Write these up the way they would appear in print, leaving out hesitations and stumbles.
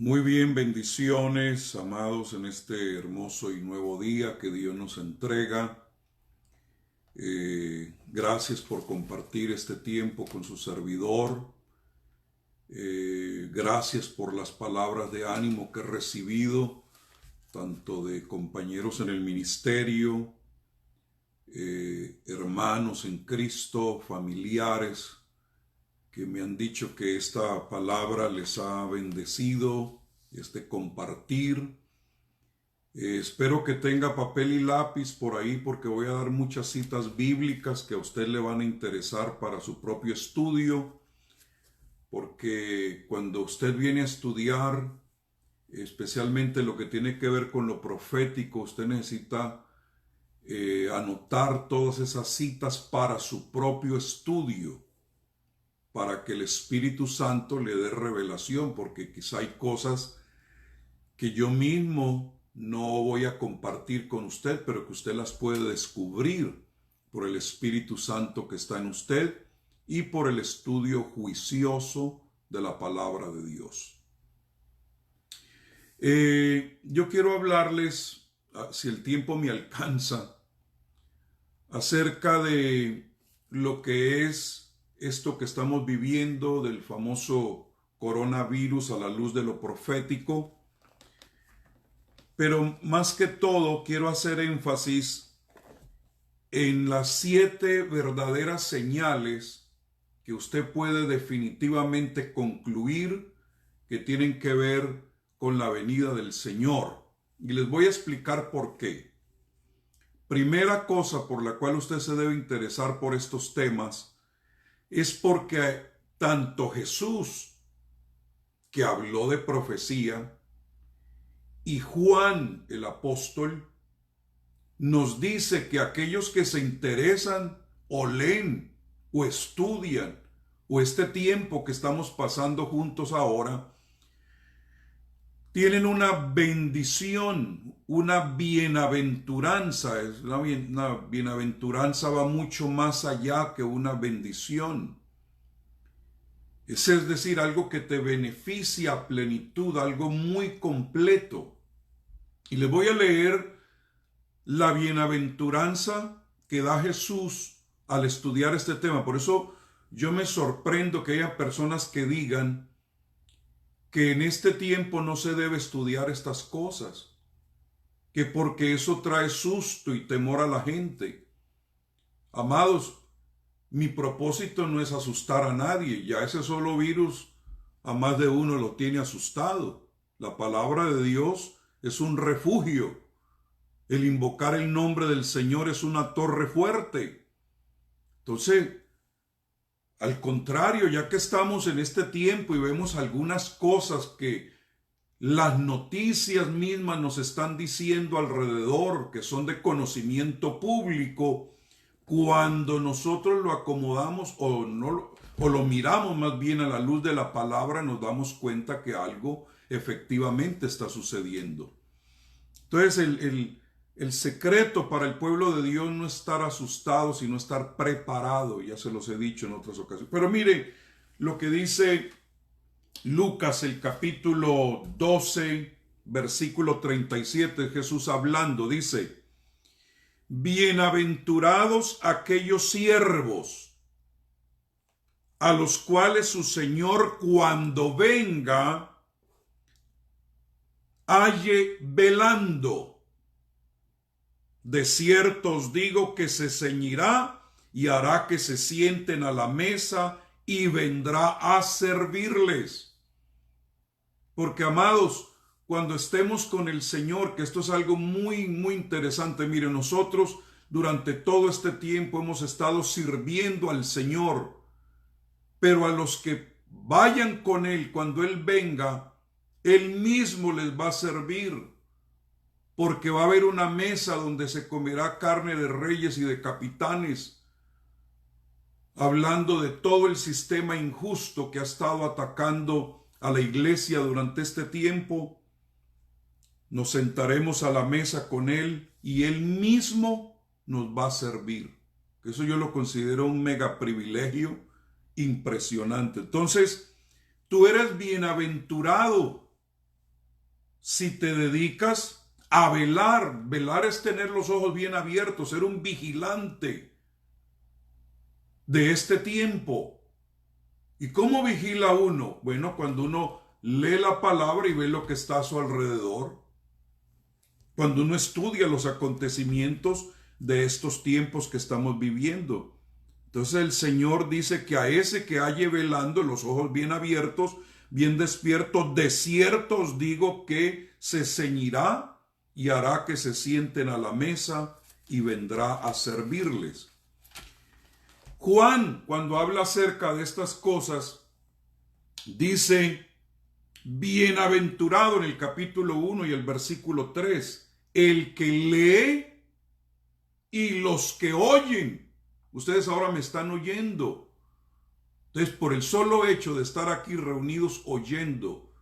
Muy bien, bendiciones, amados, en este hermoso y nuevo día que Dios nos entrega. Gracias por compartir este tiempo con su servidor. Gracias por las palabras de ánimo que he recibido, tanto de compañeros en el ministerio, hermanos en Cristo, familiares, que me han dicho que esta palabra les ha bendecido, este compartir. Espero que tenga papel y lápiz por ahí porque voy a dar muchas citas bíblicas que a usted le van a interesar para su propio estudio, porque cuando usted viene a estudiar, especialmente lo que tiene que ver con lo profético, usted necesita anotar todas esas citas para su propio estudio, para que el Espíritu Santo le dé revelación, porque quizá hay cosas que yo mismo no voy a compartir con usted, pero que usted las puede descubrir por el Espíritu Santo que está en usted y por el estudio juicioso de la palabra de Dios. Yo quiero hablarles, si el tiempo me alcanza, acerca de lo que es esto que estamos viviendo del famoso coronavirus a la luz de lo profético. Pero más que todo quiero hacer énfasis en las 7 verdaderas señales que usted puede definitivamente concluir que tienen que ver con la venida del Señor. Y les voy a explicar por qué. Primera cosa por la cual usted se debe interesar por estos temas es porque tanto Jesús, que habló de profecía, y Juan el apóstol nos dice que aquellos que se interesan o leen o estudian o este tiempo que estamos pasando juntos ahora, tienen una bendición, una bienaventuranza. Una bienaventuranza va mucho más allá que una bendición. Es decir, algo que te beneficia a plenitud, algo muy completo. Y les voy a leer la bienaventuranza que da Jesús al estudiar este tema. Por eso yo me sorprendo que haya personas que digan que en este tiempo no se debe estudiar estas cosas, que porque eso trae susto y temor a la gente. Amados, mi propósito no es asustar a nadie. Ya ese solo virus a más de uno lo tiene asustado. La palabra de Dios es un refugio. El invocar el nombre del Señor es una torre fuerte. Entonces, al contrario, ya que estamos en este tiempo y vemos algunas cosas que las noticias mismas nos están diciendo alrededor, que son de conocimiento público, cuando nosotros lo acomodamos o lo miramos más bien a la luz de la palabra, nos damos cuenta que algo efectivamente está sucediendo. Entonces el secreto para el pueblo de Dios no es estar asustado, sino estar preparado. Ya se los he dicho en otras ocasiones. Pero mire lo que dice Lucas, el capítulo 12, versículo 37, Jesús hablando, dice: bienaventurados aquellos siervos a los cuales su Señor cuando venga halle velando. De cierto os digo que se ceñirá y hará que se sienten a la mesa y vendrá a servirles. Porque, amados, cuando estemos con el Señor, que esto es algo muy, muy interesante, miren, nosotros durante todo este tiempo hemos estado sirviendo al Señor, pero a los que vayan con Él cuando Él venga, Él mismo les va a servir, porque va a haber una mesa donde se comerá carne de reyes y de capitanes, hablando de todo el sistema injusto que ha estado atacando a la iglesia durante este tiempo. Nos sentaremos a la mesa con Él y Él mismo nos va a servir. Eso yo lo considero un mega privilegio impresionante. Entonces, tú eres bienaventurado si te dedicas a velar. Velar es tener los ojos bien abiertos, ser un vigilante de este tiempo. ¿Y cómo vigila uno? Bueno, cuando uno lee la palabra y ve lo que está a su alrededor. Cuando uno estudia los acontecimientos de estos tiempos que estamos viviendo. Entonces el Señor dice que a ese que halle velando, los ojos bien abiertos, bien despiertos, de cierto os digo que se ceñirá y hará que se sienten a la mesa y vendrá a servirles. Juan, cuando habla acerca de estas cosas, dice, bienaventurado en el capítulo 1 y el versículo 3, el que lee y los que oyen. Ustedes ahora me están oyendo. Entonces, por el solo hecho de estar aquí reunidos oyendo,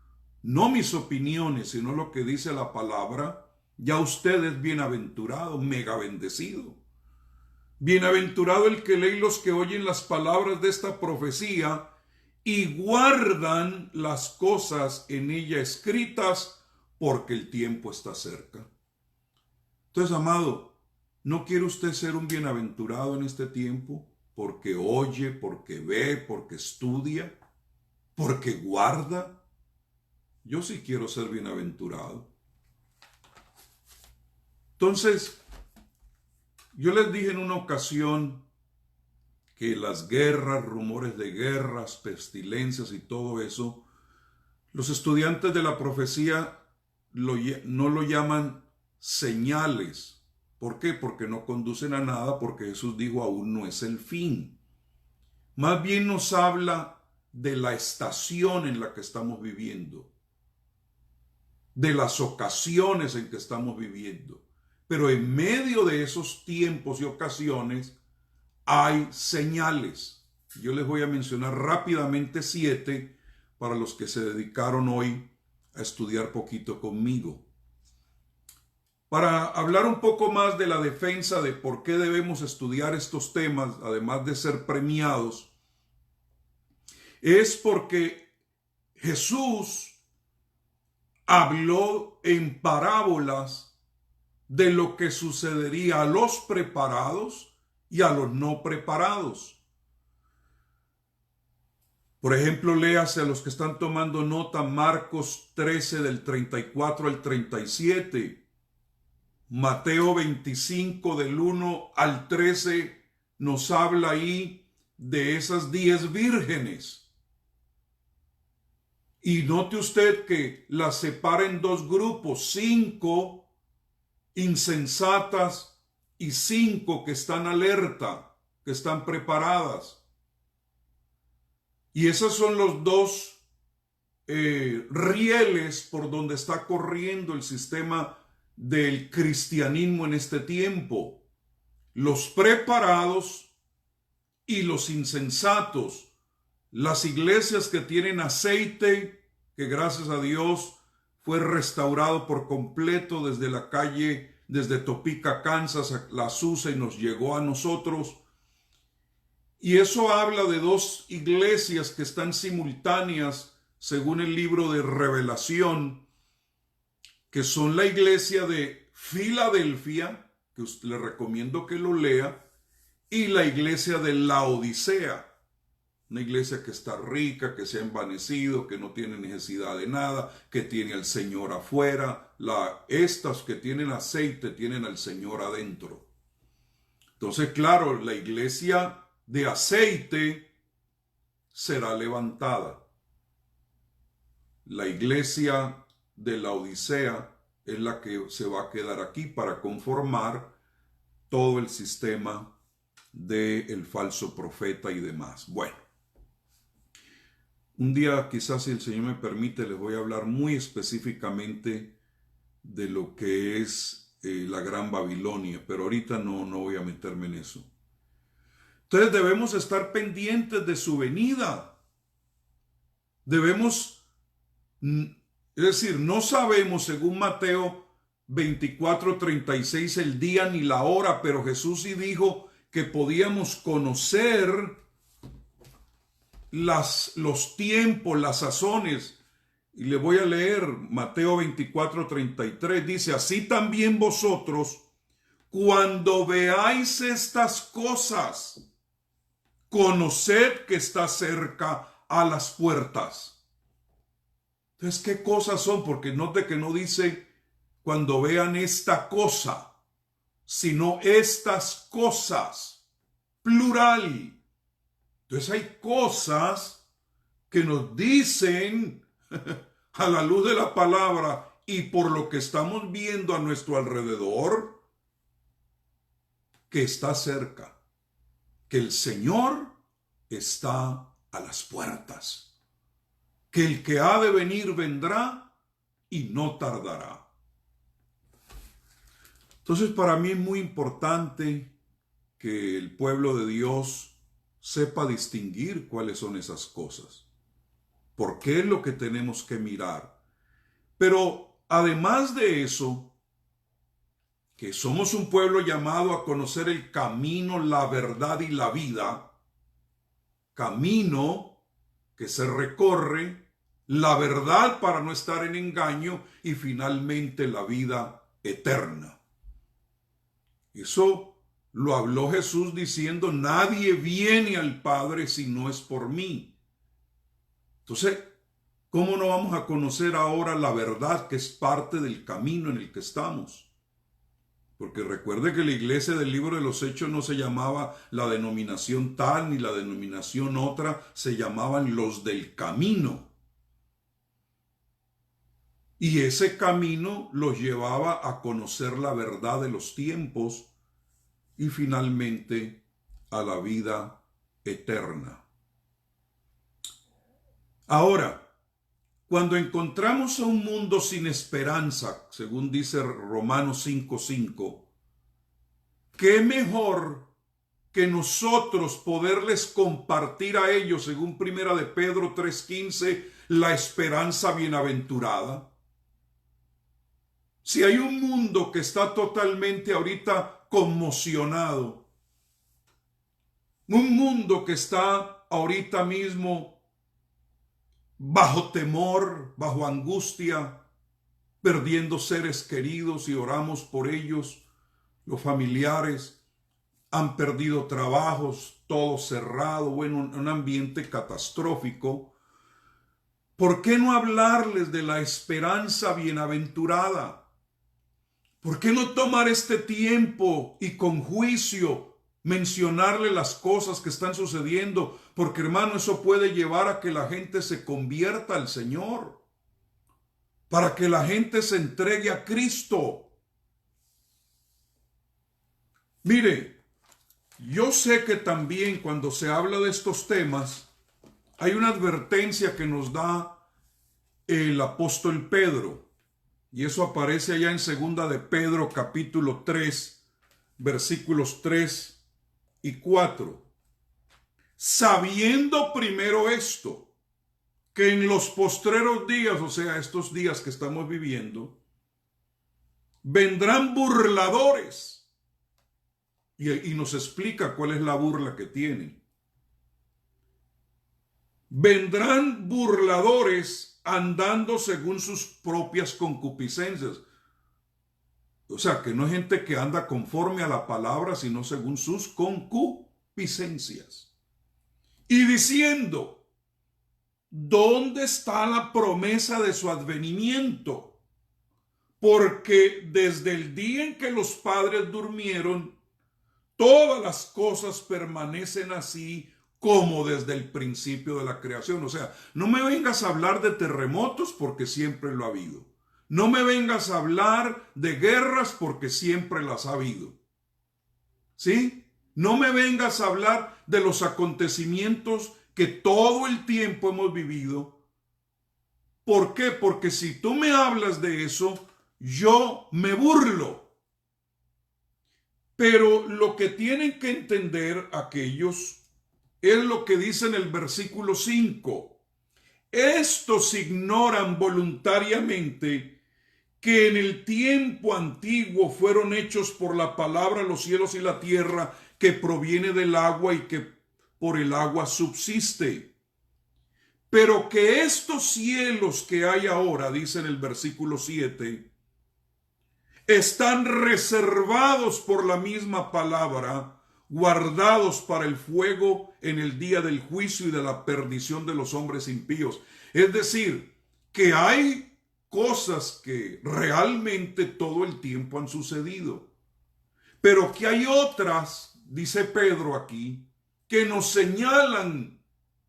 no mis opiniones, sino lo que dice la palabra, ya usted es bienaventurado, mega bendecido. Bienaventurado el que lee y los que oyen las palabras de esta profecía y guardan las cosas en ella escritas, porque el tiempo está cerca. Entonces, amado, ¿no quiere usted ser un bienaventurado en este tiempo? Porque oye, porque ve, porque estudia, porque guarda. Yo sí quiero ser bienaventurado. Entonces, yo les dije en una ocasión que las guerras, rumores de guerras, pestilencias y todo eso, los estudiantes de la profecía no lo llaman señales. ¿Por qué? Porque no conducen a nada, porque Jesús dijo aún no es el fin. Más bien nos habla de la estación en la que estamos viviendo, de las ocasiones en que estamos viviendo. Pero en medio de esos tiempos y ocasiones hay señales. Yo les voy a mencionar rápidamente 7 para los que se dedicaron hoy a estudiar poquito conmigo. Para hablar un poco más de la defensa de por qué debemos estudiar estos temas, además de ser premiados, es porque Jesús habló en parábolas de lo que sucedería a los preparados y a los no preparados. Por ejemplo, léase a los que están tomando nota Marcos 13 del 34 al 37, Mateo 25 del 1 al 13 nos habla ahí de esas 10 vírgenes. Y note usted que las separa en 2 grupos, 5 insensatas y 5 que están alerta, que están preparadas. Y esos son los 2 rieles por donde está corriendo el sistema del cristianismo en este tiempo. Los preparados y los insensatos. Las iglesias que tienen aceite, que gracias a Dios fue restaurado por completo desde la calle, desde Topeka, Kansas, a la Azusa y nos llegó a nosotros. Y eso habla de 2 iglesias que están simultáneas según el libro de Revelación, que son la iglesia de Filadelfia, que le recomiendo que lo lea, y la iglesia de Laodicea. Una iglesia que está rica, que se ha envanecido, que no tiene necesidad de nada, que tiene al Señor afuera. Estas que tienen aceite tienen al Señor adentro. Entonces, claro, la iglesia de aceite será levantada. La iglesia de la Odisea es la que se va a quedar aquí para conformar todo el sistema del falso profeta y demás. Bueno, un día quizás, si el Señor me permite, les voy a hablar muy específicamente de lo que es la Gran Babilonia, pero ahorita no voy a meterme en eso. Entonces debemos estar pendientes de su venida. Debemos, es decir, no sabemos, según Mateo 24:36, el día ni la hora, pero Jesús sí dijo que podíamos conocer los tiempos, las sazones. Y le voy a leer Mateo 24:33. Dice, así también vosotros, cuando veáis estas cosas, conoced que está cerca a las puertas. Entonces, ¿qué cosas son? Porque note que no dice cuando vean esta cosa, sino estas cosas, plural. Entonces hay cosas que nos dicen a la luz de la palabra y por lo que estamos viendo a nuestro alrededor, que está cerca, que el Señor está a las puertas, que el que ha de venir vendrá y no tardará. Entonces, para mí es muy importante que el pueblo de Dios sepa distinguir cuáles son esas cosas, porque es lo que tenemos que mirar. Pero además de eso, que somos un pueblo llamado a conocer el camino, la verdad y la vida, camino que se recorre, la verdad para no estar en engaño y finalmente la vida eterna. Eso lo habló Jesús diciendo, nadie viene al Padre si no es por mí. Entonces, ¿cómo no vamos a conocer ahora la verdad que es parte del camino en el que estamos? Porque recuerde que la iglesia del libro de los Hechos no se llamaba la denominación tal ni la denominación otra, se llamaban los del camino. Y ese camino los llevaba a conocer la verdad de los tiempos y finalmente a la vida eterna. Ahora, cuando encontramos a un mundo sin esperanza, según dice Romanos 5:5, ¿qué mejor que nosotros poderles compartir a ellos, según 1 de Pedro 3:15, la esperanza bienaventurada? Si hay un mundo que está totalmente ahorita conmocionado, un mundo que está ahorita mismo bajo temor, bajo angustia, perdiendo seres queridos y oramos por ellos, los familiares han perdido trabajos, todo cerrado, bueno, un ambiente catastrófico. ¿Por qué no hablarles de la esperanza bienaventurada? ¿Por qué no tomar este tiempo y con juicio mencionarle las cosas que están sucediendo? Porque, hermano, eso puede llevar a que la gente se convierta al Señor, para que la gente se entregue a Cristo. Mire, yo sé que también cuando se habla de estos temas, hay una advertencia que nos da el apóstol Pedro. Y eso aparece allá en 2 de Pedro capítulo 3, versículos 3 y 4. Sabiendo primero esto, que en los postreros días, o sea, estos días que estamos viviendo, vendrán burladores. Y nos explica cuál es la burla que tienen. Vendrán burladores andando según sus propias concupiscencias. O sea, que no es gente que anda conforme a la palabra, sino según sus concupiscencias. Y diciendo, ¿dónde está la promesa de su advenimiento? Porque desde el día en que los padres durmieron, todas las cosas permanecen así como desde el principio de la creación. O sea, no me vengas a hablar de terremotos porque siempre lo ha habido. No me vengas a hablar de guerras porque siempre las ha habido. ¿Sí? No me vengas a hablar de los acontecimientos que todo el tiempo hemos vivido. ¿Por qué? Porque si tú me hablas de eso, yo me burlo. Pero lo que tienen que entender aquellos es lo que dice en el versículo 5. Estos ignoran voluntariamente que en el tiempo antiguo fueron hechos por la palabra los cielos y la tierra, que proviene del agua y que por el agua subsiste. pero que estos cielos que hay ahora, dice en el versículo 7, están reservados por la misma palabra, guardados para el fuego en el día del juicio y de la perdición de los hombres impíos. Es decir, que hay cosas que realmente todo el tiempo han sucedido, pero que hay otras, dice Pedro aquí, que nos señalan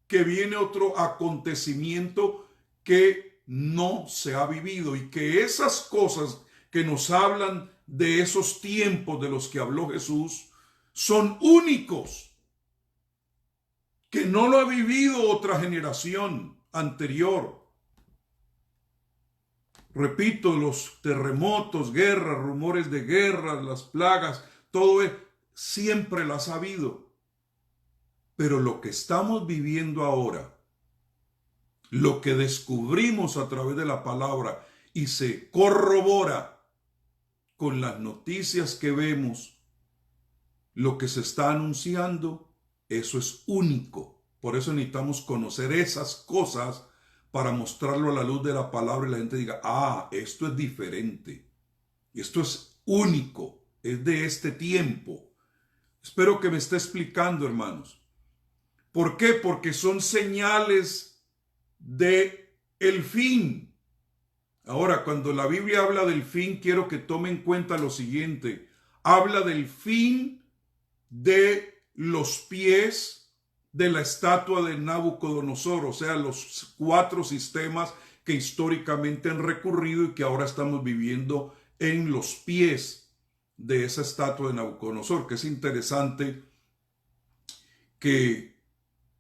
que viene otro acontecimiento que no se ha vivido, y que esas cosas que nos hablan de esos tiempos de los que habló Jesús son únicos, que no lo ha vivido otra generación anterior. Repito, los terremotos, guerras, rumores de guerras, las plagas, todo siempre las ha habido. Pero lo que estamos viviendo ahora, lo que descubrimos a través de la palabra y se corrobora con las noticias que vemos, lo que se está anunciando, eso es único. Por eso necesitamos conocer esas cosas para mostrarlo a la luz de la palabra y la gente diga, ah, esto es diferente, esto es único, es de este tiempo. Espero que me esté explicando, hermanos. ¿Por qué? Porque son señales de el fin. Ahora, cuando la Biblia habla del fin, quiero que tome en cuenta lo siguiente. Habla del fin de los pies de la estatua de Nabucodonosor, o sea, los 4 sistemas que históricamente han recurrido y que ahora estamos viviendo en los pies de esa estatua de Nabucodonosor, que es interesante que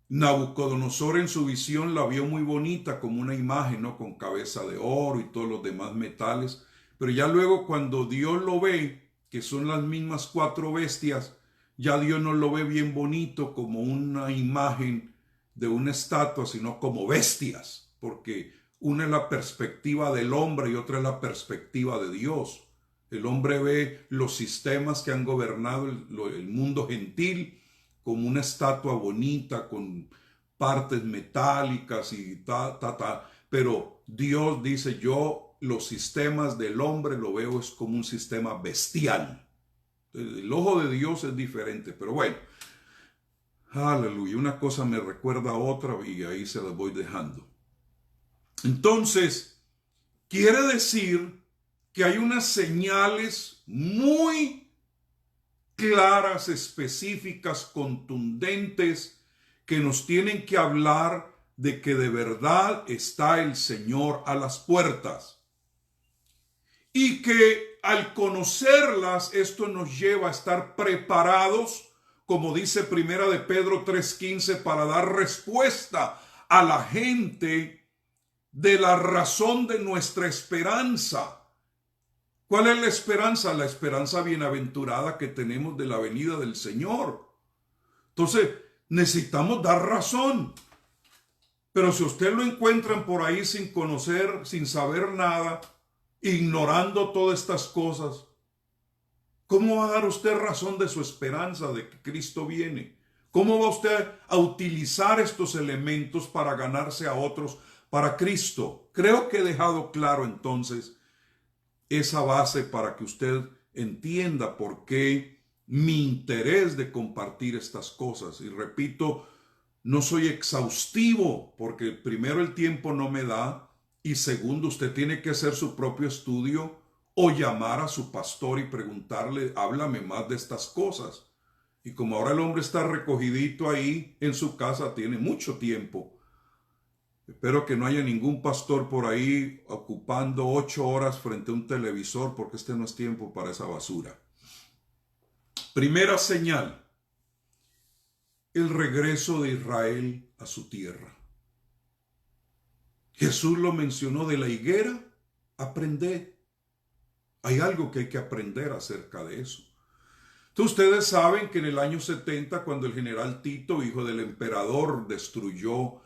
Nabucodonosor en su visión la vio muy bonita como una imagen, ¿no? Con cabeza de oro y todos los demás metales, pero ya luego cuando Dios lo ve, que son las mismas 4 bestias, ya Dios no lo ve bien bonito como una imagen de una estatua, sino como bestias, porque una es la perspectiva del hombre y otra es la perspectiva de Dios. El hombre ve los sistemas que han gobernado el mundo gentil como una estatua bonita con partes metálicas y pero Dios dice, yo los sistemas del hombre lo veo es como un sistema bestial. El ojo de Dios es diferente, pero bueno, aleluya, una cosa me recuerda a otra y ahí se las voy dejando. Entonces, quiere decir que hay unas señales muy claras, específicas, contundentes, que nos tienen que hablar de que de verdad está el Señor a las puertas. Y que al conocerlas, esto nos lleva a estar preparados, como dice Primera de Pedro 3:15, para dar respuesta a la gente de la razón de nuestra esperanza. ¿Cuál es la esperanza? La esperanza bienaventurada que tenemos de la venida del Señor. Entonces, necesitamos dar razón. Pero si usted lo encuentran por ahí sin conocer, sin saber nada, ignorando todas estas cosas, ¿cómo va a dar usted razón de su esperanza de que Cristo viene? ¿Cómo va usted a utilizar estos elementos para ganarse a otros para Cristo? Creo que he dejado claro entonces esa base para que usted entienda por qué mi interés de compartir estas cosas. Y repito, no soy exhaustivo porque primero el tiempo no me da y segundo usted tiene que hacer su propio estudio o llamar a su pastor y preguntarle, háblame más de estas cosas. Y como ahora el hombre está recogidito ahí en su casa, tiene mucho tiempo. Espero que no haya ningún pastor por ahí ocupando 8 horas frente a un televisor, porque este no es tiempo para esa basura. Primera señal, el regreso de Israel a su tierra. Jesús lo mencionó: de la higuera, aprended. Hay algo que hay que aprender acerca de eso. Entonces, ustedes saben que en el año 70, cuando el general Tito, hijo del emperador, destruyó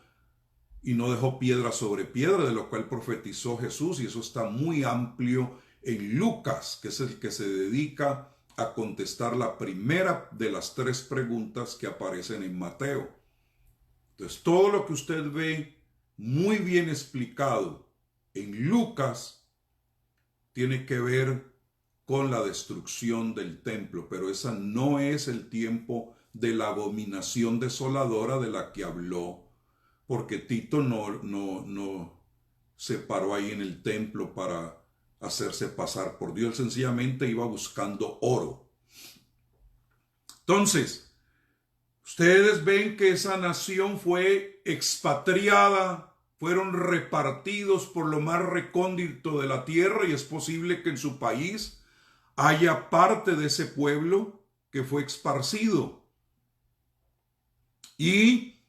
y no dejó piedra sobre piedra, de lo cual profetizó Jesús, y eso está muy amplio en Lucas, que es el que se dedica a contestar la primera de las 3 preguntas que aparecen en Mateo. Entonces, todo lo que usted ve muy bien explicado en Lucas, tiene que ver con la destrucción del templo, pero esa no es el tiempo de la abominación desoladora de la que habló, porque Tito no se paró ahí en el templo para hacerse pasar por Dios, sencillamente iba buscando oro. Entonces, ustedes ven que esa nación fue expatriada, fueron repartidos por lo más recóndito de la tierra, y es posible que en su país haya parte de ese pueblo que fue esparcido. Y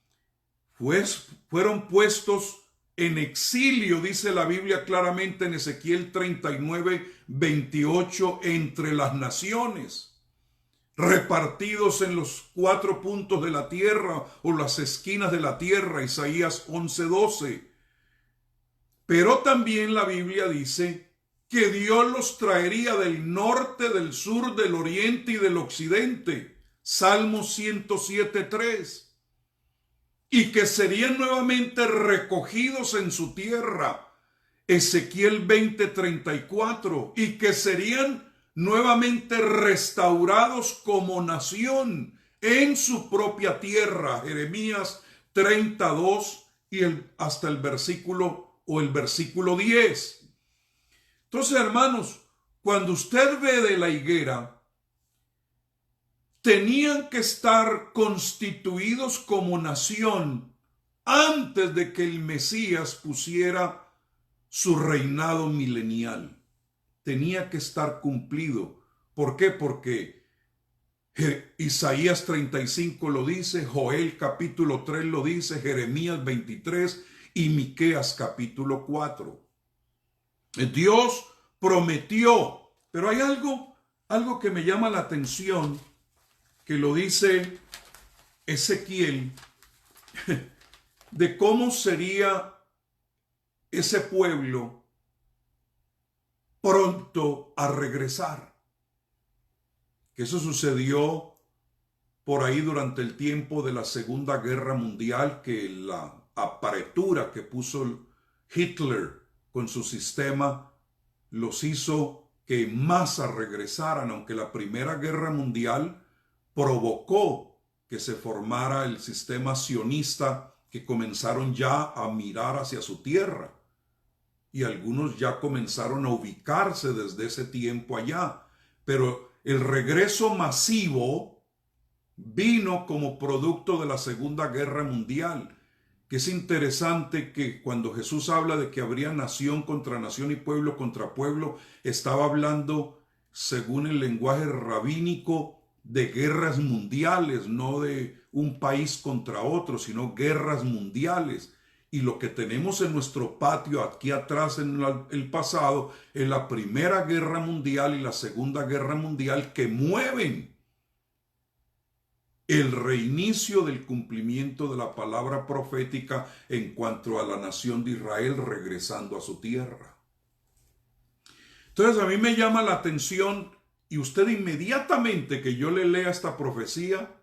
fueron puestos en exilio, dice la Biblia claramente en Ezequiel 39:28, entre las naciones, repartidos en los 4 puntos de la tierra o las esquinas de la tierra, Isaías 11:12. Pero también la Biblia dice que Dios los traería del norte, del sur, del oriente y del occidente, Salmo 107:3. Y que serían nuevamente recogidos en su tierra, Ezequiel 20:34, y que serían nuevamente restaurados como nación en su propia tierra, Jeremías 32 y hasta el versículo 10. Entonces, hermanos, cuando usted ve de la higuera, tenían que estar constituidos como nación antes de que el Mesías pusiera su reinado milenial. Tenía que estar cumplido. ¿Por qué? Porque Isaías 35 lo dice, Joel capítulo 3 lo dice, Jeremías 23 y Miqueas capítulo 4. Dios prometió, pero hay algo que me llama la atención, que lo dice Ezequiel, de cómo sería ese pueblo pronto a regresar. Que eso sucedió por ahí durante el tiempo de la Segunda Guerra Mundial, que la apretura que puso Hitler con su sistema los hizo que en masa regresaran, aunque la Primera Guerra Mundial provocó que se formara el sistema sionista, que comenzaron ya a mirar hacia su tierra, y algunos ya comenzaron a ubicarse desde ese tiempo allá. Pero el regreso masivo vino como producto de la Segunda Guerra Mundial, que es interesante que cuando Jesús habla de que habría nación contra nación y pueblo contra pueblo, estaba hablando, según el lenguaje rabínico, de guerras mundiales, no de un país contra otro, sino guerras mundiales. Y lo que tenemos en nuestro patio aquí atrás en el pasado es la Primera Guerra Mundial y la Segunda Guerra Mundial, que mueven el reinicio del cumplimiento de la palabra profética en cuanto a la nación de Israel regresando a su tierra. Entonces a mí me llama la atención, y usted inmediatamente que yo le lea esta profecía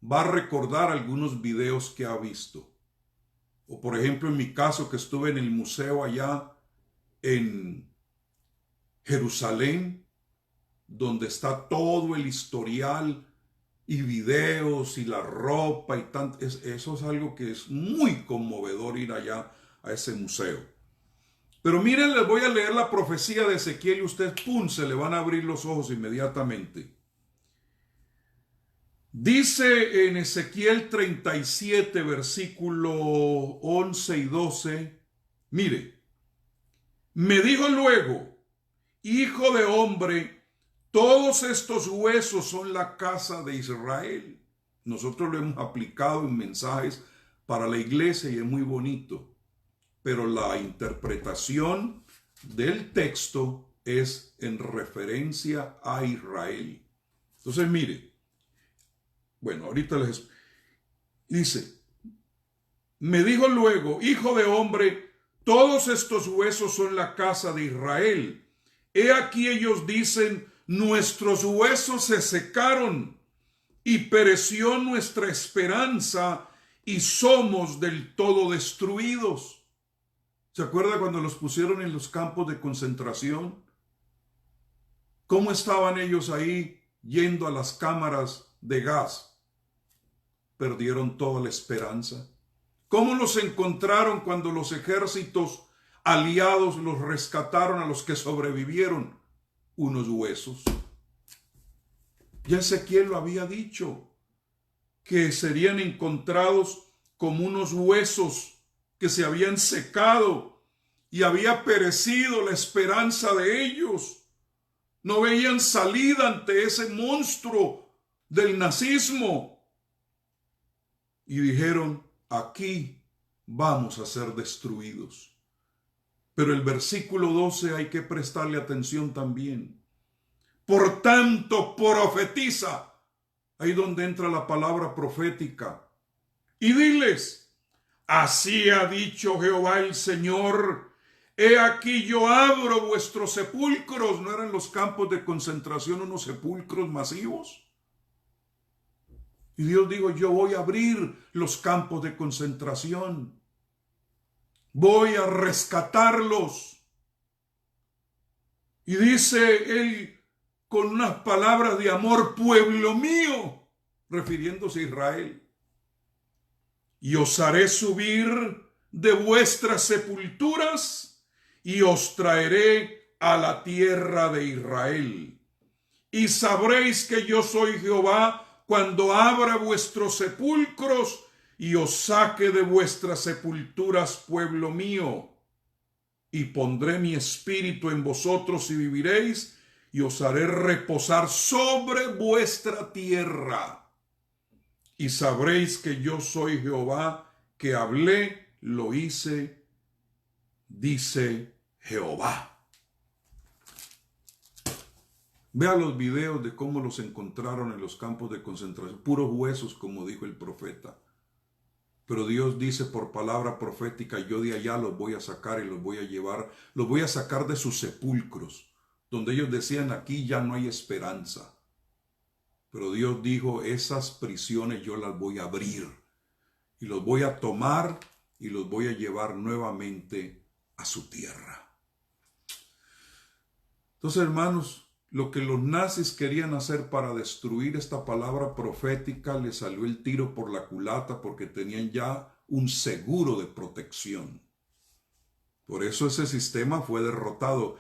va a recordar algunos videos que ha visto. O por ejemplo en mi caso, que estuve en el museo allá en Jerusalén, donde está todo el historial y videos y la ropa y tanto. Eso es algo que es muy conmovedor, ir allá a ese museo. Pero miren, les voy a leer la profecía de Ezequiel y usted, ¡pum!, se le van a abrir los ojos inmediatamente. Dice en Ezequiel 37, versículo 11 y 12, mire, me dijo luego, hijo de hombre, todos estos huesos son la casa de Israel. Nosotros lo hemos aplicado en mensajes para la iglesia y es muy bonito, pero la interpretación del texto es en referencia a Israel. Entonces, mire, bueno, ahorita les dice, me dijo luego, hijo de hombre, todos estos huesos son la casa de Israel. He aquí ellos dicen, nuestros huesos se secaron y pereció nuestra esperanza y somos del todo destruidos. ¿Se acuerda cuando los pusieron en los campos de concentración? ¿Cómo estaban ellos ahí yendo a las cámaras de gas? Perdieron toda la esperanza. ¿Cómo los encontraron cuando los ejércitos aliados los rescataron a los que sobrevivieron? Unos huesos. Ya Ezequiel lo había dicho, que serían encontrados como unos huesos que se habían secado y había perecido la esperanza de ellos. No veían salida ante ese monstruo del nazismo. Y dijeron, aquí vamos a ser destruidos. Pero el versículo 12 hay que prestarle atención también. Por tanto, profetiza. Ahí donde entra la palabra profética. Y diles, así ha dicho Jehová el Señor, he aquí yo abro vuestros sepulcros. ¿No eran los campos de concentración unos sepulcros masivos? Y Dios dijo, yo voy a abrir los campos de concentración. Voy a rescatarlos. Y dice él con unas palabras de amor, pueblo mío, refiriéndose a Israel. Y os haré subir de vuestras sepulturas y os traeré a la tierra de Israel. Y sabréis que yo soy Jehová cuando abra vuestros sepulcros y os saque de vuestras sepulturas, pueblo mío. Y pondré mi espíritu en vosotros y viviréis, y os haré reposar sobre vuestra tierra. Y sabréis que yo soy Jehová, que hablé, lo hice, dice Jehová. Vea los videos de cómo los encontraron en los campos de concentración, puros huesos, como dijo el profeta. Pero Dios dice por palabra profética, yo de allá los voy a sacar y los voy a llevar, los voy a sacar de sus sepulcros, donde ellos decían, aquí ya no hay esperanza. Pero Dios dijo, esas prisiones yo las voy a abrir y los voy a tomar y los voy a llevar nuevamente a su tierra. Entonces, hermanos, lo que los nazis querían hacer para destruir esta palabra profética, les salió el tiro por la culata porque tenían ya un seguro de protección. Por eso ese sistema fue derrotado.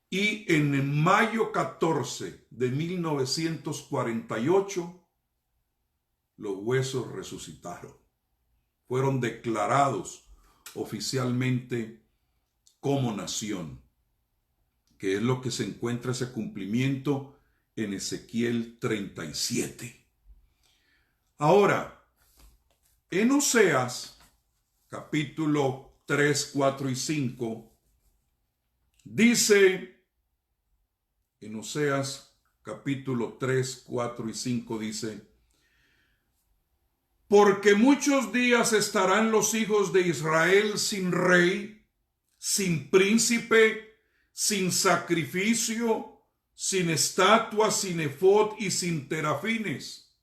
Y en mayo 14 de 1948, los huesos resucitaron. Fueron declarados oficialmente como nación, que es lo que se encuentra ese cumplimiento en Ezequiel 37. Ahora, en Oseas, capítulo 3, 4 y 5, dice, en Oseas, capítulo 3, 4 y 5, dice, porque muchos días estarán los hijos de Israel sin rey, sin príncipe, sin sacrificio, sin estatua, sin efod y sin terafines.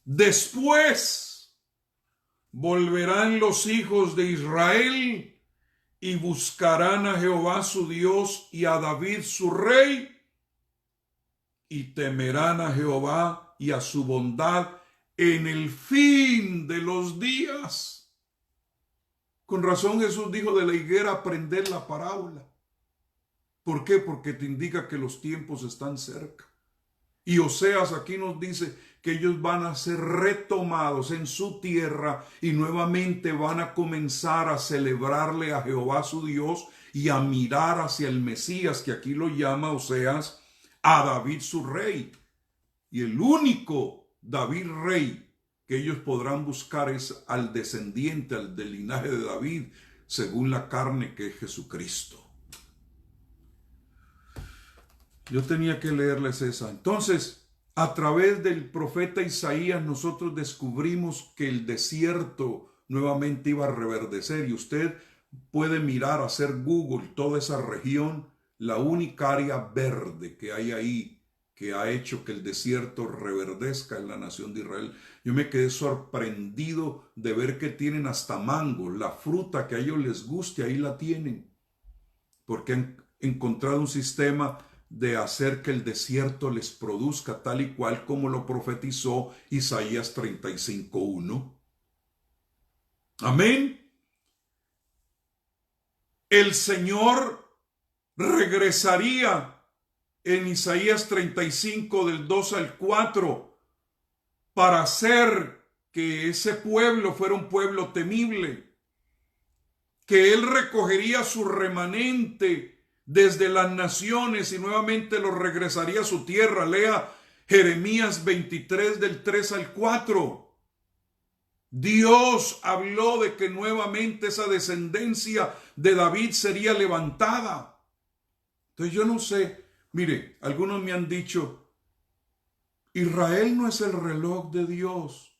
Después volverán los hijos de Israel y buscarán a Jehová su Dios y a David su rey, y temerán a Jehová y a su bondad en el fin de los días. Con razón Jesús dijo de la higuera, aprender la parábola. ¿Por qué? Porque te indica que los tiempos están cerca. Y Oseas aquí nos dice que ellos van a ser retomados en su tierra y nuevamente van a comenzar a celebrarle a Jehová su Dios y a mirar hacia el Mesías, que aquí lo llama Oseas, a David su rey. Y el único David rey que ellos podrán buscar es al descendiente, al del linaje de David, según la carne, que es Jesucristo. Yo tenía que leerles esa. Entonces, a través del profeta Isaías, nosotros descubrimos que el desierto nuevamente iba a reverdecer. Y usted puede mirar, hacer Google, toda esa región, la única área verde que hay ahí, que ha hecho que el desierto reverdezca en la nación de Israel. Yo me quedé sorprendido de ver que tienen hasta mango, la fruta que a ellos les guste, ahí la tienen, porque han encontrado un sistema de hacer que el desierto les produzca tal y cual como lo profetizó Isaías 35:1. Amén. El Señor regresaría en Isaías 35 del 2 al 4 para hacer que ese pueblo fuera un pueblo temible, que Él recogería su remanente desde las naciones y nuevamente lo regresaría a su tierra. Lea Jeremías 23 del 3 al 4. Dios habló de que nuevamente esa descendencia de David sería levantada. Entonces yo no sé, mire, algunos me han dicho, Israel no es el reloj de Dios.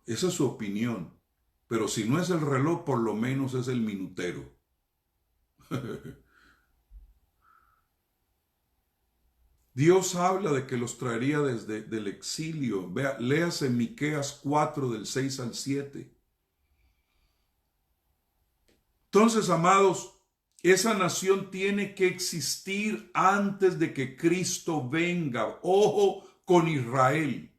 Esa es su opinión. Pero si no es el reloj, por lo menos es el minutero. Dios habla de que los traería desde el exilio. Vea, léase Miqueas 4 del 6 al 7. Entonces, amados, esa nación tiene que existir antes de que Cristo venga. Ojo con Israel.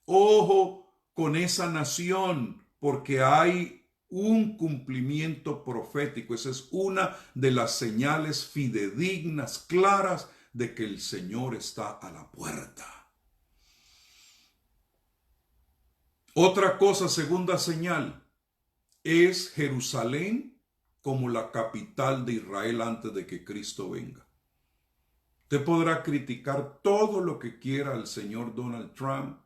Ojo con esa nación, porque hay un cumplimiento profético. Esa es una de las señales fidedignas, claras, de que el Señor está a la puerta. Otra cosa, segunda señal, es Jerusalén como la capital de Israel antes de que Cristo venga. Usted podrá criticar todo lo que quiera al señor Donald Trump.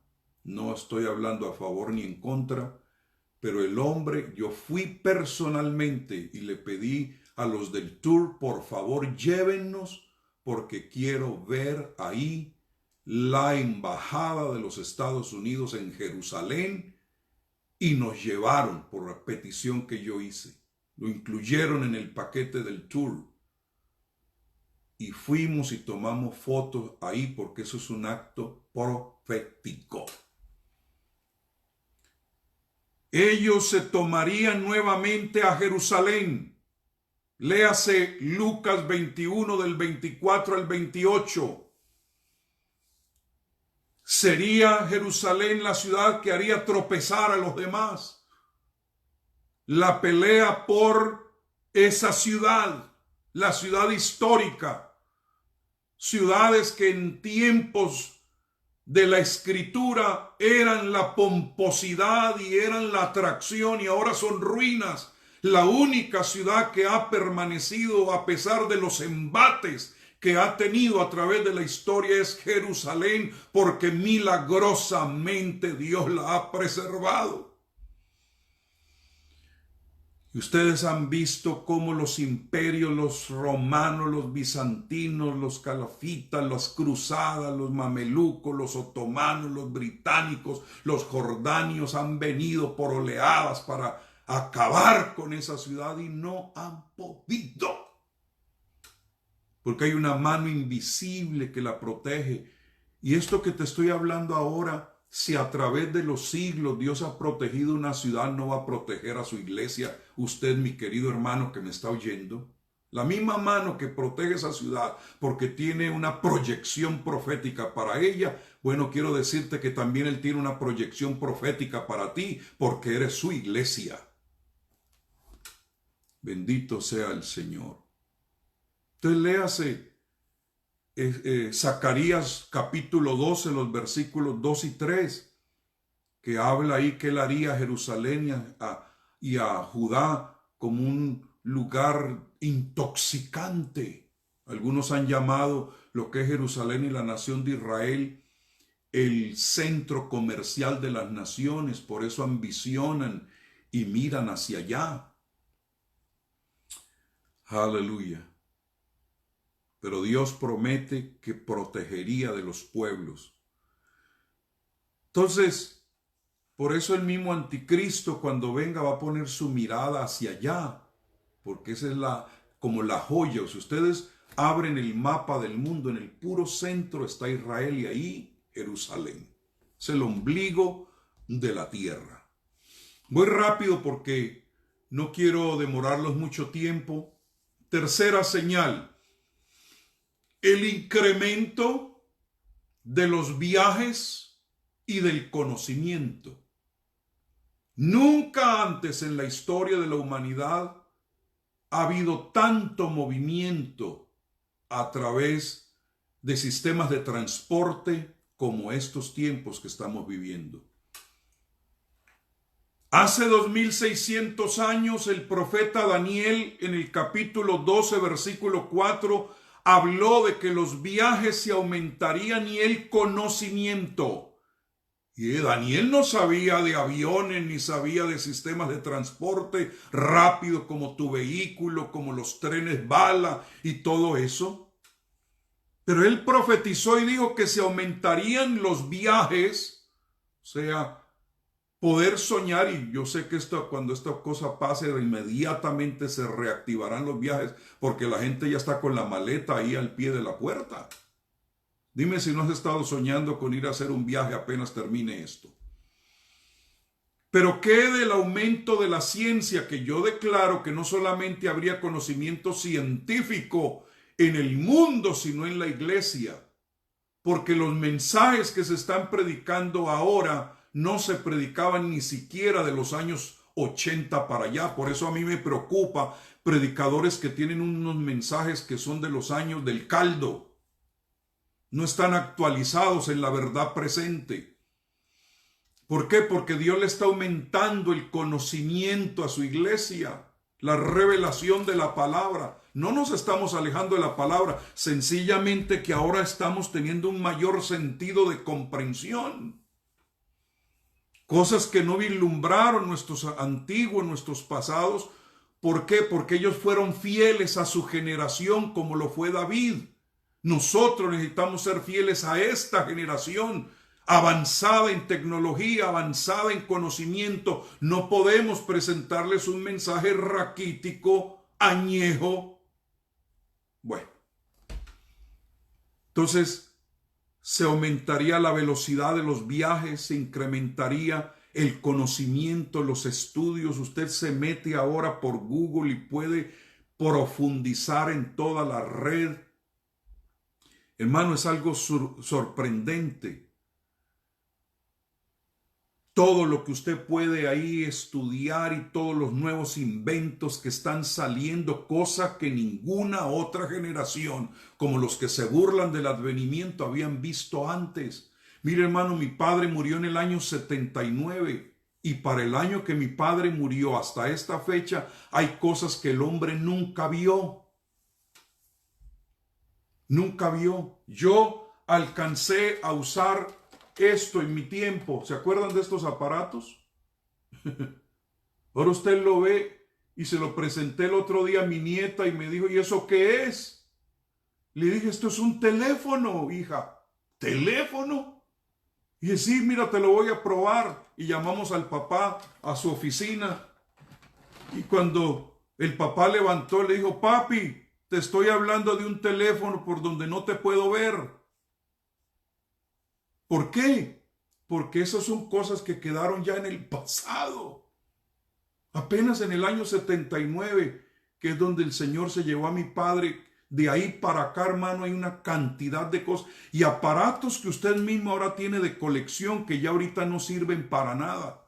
No estoy hablando a favor ni en contra, pero el hombre, yo fui personalmente y le pedí a los del tour, por favor, llévennos, porque quiero ver ahí la embajada de los Estados Unidos en Jerusalén, y nos llevaron por la petición que yo hice. Lo incluyeron en el paquete del tour. Y fuimos y tomamos fotos ahí porque eso es un acto profético. Ellos se tomarían nuevamente a Jerusalén. Léase Lucas 21 del 24 al 28. Sería Jerusalén la ciudad que haría tropezar a los demás. La pelea por esa ciudad, la ciudad histórica. Ciudades que en tiempos de la escritura eran la pomposidad y eran la atracción, y ahora son ruinas. La única ciudad que ha permanecido a pesar de los embates que ha tenido a través de la historia es Jerusalén, porque milagrosamente Dios la ha preservado. Y ustedes han visto cómo los imperios, los romanos, los bizantinos, los calafitas, las cruzadas, los mamelucos, los otomanos, los británicos, los jordanios han venido por oleadas para acabar con esa ciudad y no han podido. Porque hay una mano invisible que la protege. Y esto que te estoy hablando ahora, si a través de los siglos Dios ha protegido una ciudad, ¿no va a proteger a su iglesia? Usted, mi querido hermano que me está oyendo. La misma mano que protege esa ciudad porque tiene una proyección profética para ella. Bueno, quiero decirte que también Él tiene una proyección profética para ti porque eres su iglesia. Bendito sea el Señor. Entonces léase Zacarías capítulo 12, los versículos 2 y 3, que habla ahí que Él haría a Jerusalén y a Judá como un lugar intoxicante. Algunos han llamado lo que es Jerusalén y la nación de Israel el centro comercial de las naciones, por eso ambicionan y miran hacia allá. Aleluya. Pero Dios promete que protegería de los pueblos. Entonces, por eso el mismo anticristo cuando venga va a poner su mirada hacia allá, porque esa es como la joya. Si ustedes abren el mapa del mundo, en el puro centro está Israel y ahí Jerusalén. Es el ombligo de la tierra. Voy rápido porque no quiero demorarlos mucho tiempo. Tercera señal, el incremento de los viajes y del conocimiento. Nunca antes en la historia de la humanidad ha habido tanto movimiento a través de sistemas de transporte como estos tiempos que estamos viviendo. Hace 2600 años el profeta Daniel en el capítulo 12 versículo 4 habló de que los viajes se aumentarían y el conocimiento. Y Daniel no sabía de aviones ni sabía de sistemas de transporte rápido como tu vehículo, como los trenes bala y todo eso. Pero él profetizó y dijo que se aumentarían los viajes, o sea, poder soñar, y yo sé que cuando esta cosa pase, inmediatamente se reactivarán los viajes, porque la gente ya está con la maleta ahí al pie de la puerta. Dime si no has estado soñando con ir a hacer un viaje apenas termine esto. Pero ¿qué del aumento de la ciencia? Que yo declaro que no solamente habría conocimiento científico en el mundo, sino en la iglesia. Porque los mensajes que se están predicando ahora no se predicaban ni siquiera de los años 80 para allá. Por eso a mí me preocupa predicadores que tienen unos mensajes que son de los años del caldo. No están actualizados en la verdad presente. ¿Por qué? Porque Dios le está aumentando el conocimiento a su iglesia, la revelación de la palabra. No nos estamos alejando de la palabra, sencillamente que ahora estamos teniendo un mayor sentido de comprensión. Cosas que no vislumbraron nuestros antiguos, nuestros pasados. ¿Por qué? Porque ellos fueron fieles a su generación como lo fue David. Nosotros necesitamos ser fieles a esta generación, avanzada en tecnología, avanzada en conocimiento. No podemos presentarles un mensaje raquítico, añejo. Bueno, entonces se aumentaría la velocidad de los viajes, se incrementaría el conocimiento, los estudios. Usted se mete ahora por Google y puede profundizar en toda la red. Hermano, es algo sorprendente. Todo lo que usted puede ahí estudiar y todos los nuevos inventos que están saliendo, cosa que ninguna otra generación, como los que se burlan del advenimiento, habían visto antes. Mire, hermano, mi padre murió en el año 79 y para el año que mi padre murió hasta esta fecha hay cosas que el hombre nunca vio. Nunca vio. Yo alcancé a usar esto en mi tiempo. ¿Se acuerdan de estos aparatos? Ahora usted lo ve y se lo presenté el otro día a mi nieta y me dijo, ¿y eso qué es? Le dije, esto es un teléfono, hija. ¿Teléfono? Y dije, sí, mira, te lo voy a probar. Y llamamos al papá a su oficina. Y cuando el papá levantó, le dijo, papi, te estoy hablando de un teléfono por donde no te puedo ver. ¿Por qué? Porque esas son cosas que quedaron ya en el pasado. Apenas en el año 79, que es donde el Señor se llevó a mi padre, de ahí para acá, hermano, hay una cantidad de cosas y aparatos que usted mismo ahora tiene de colección que ya ahorita no sirven para nada.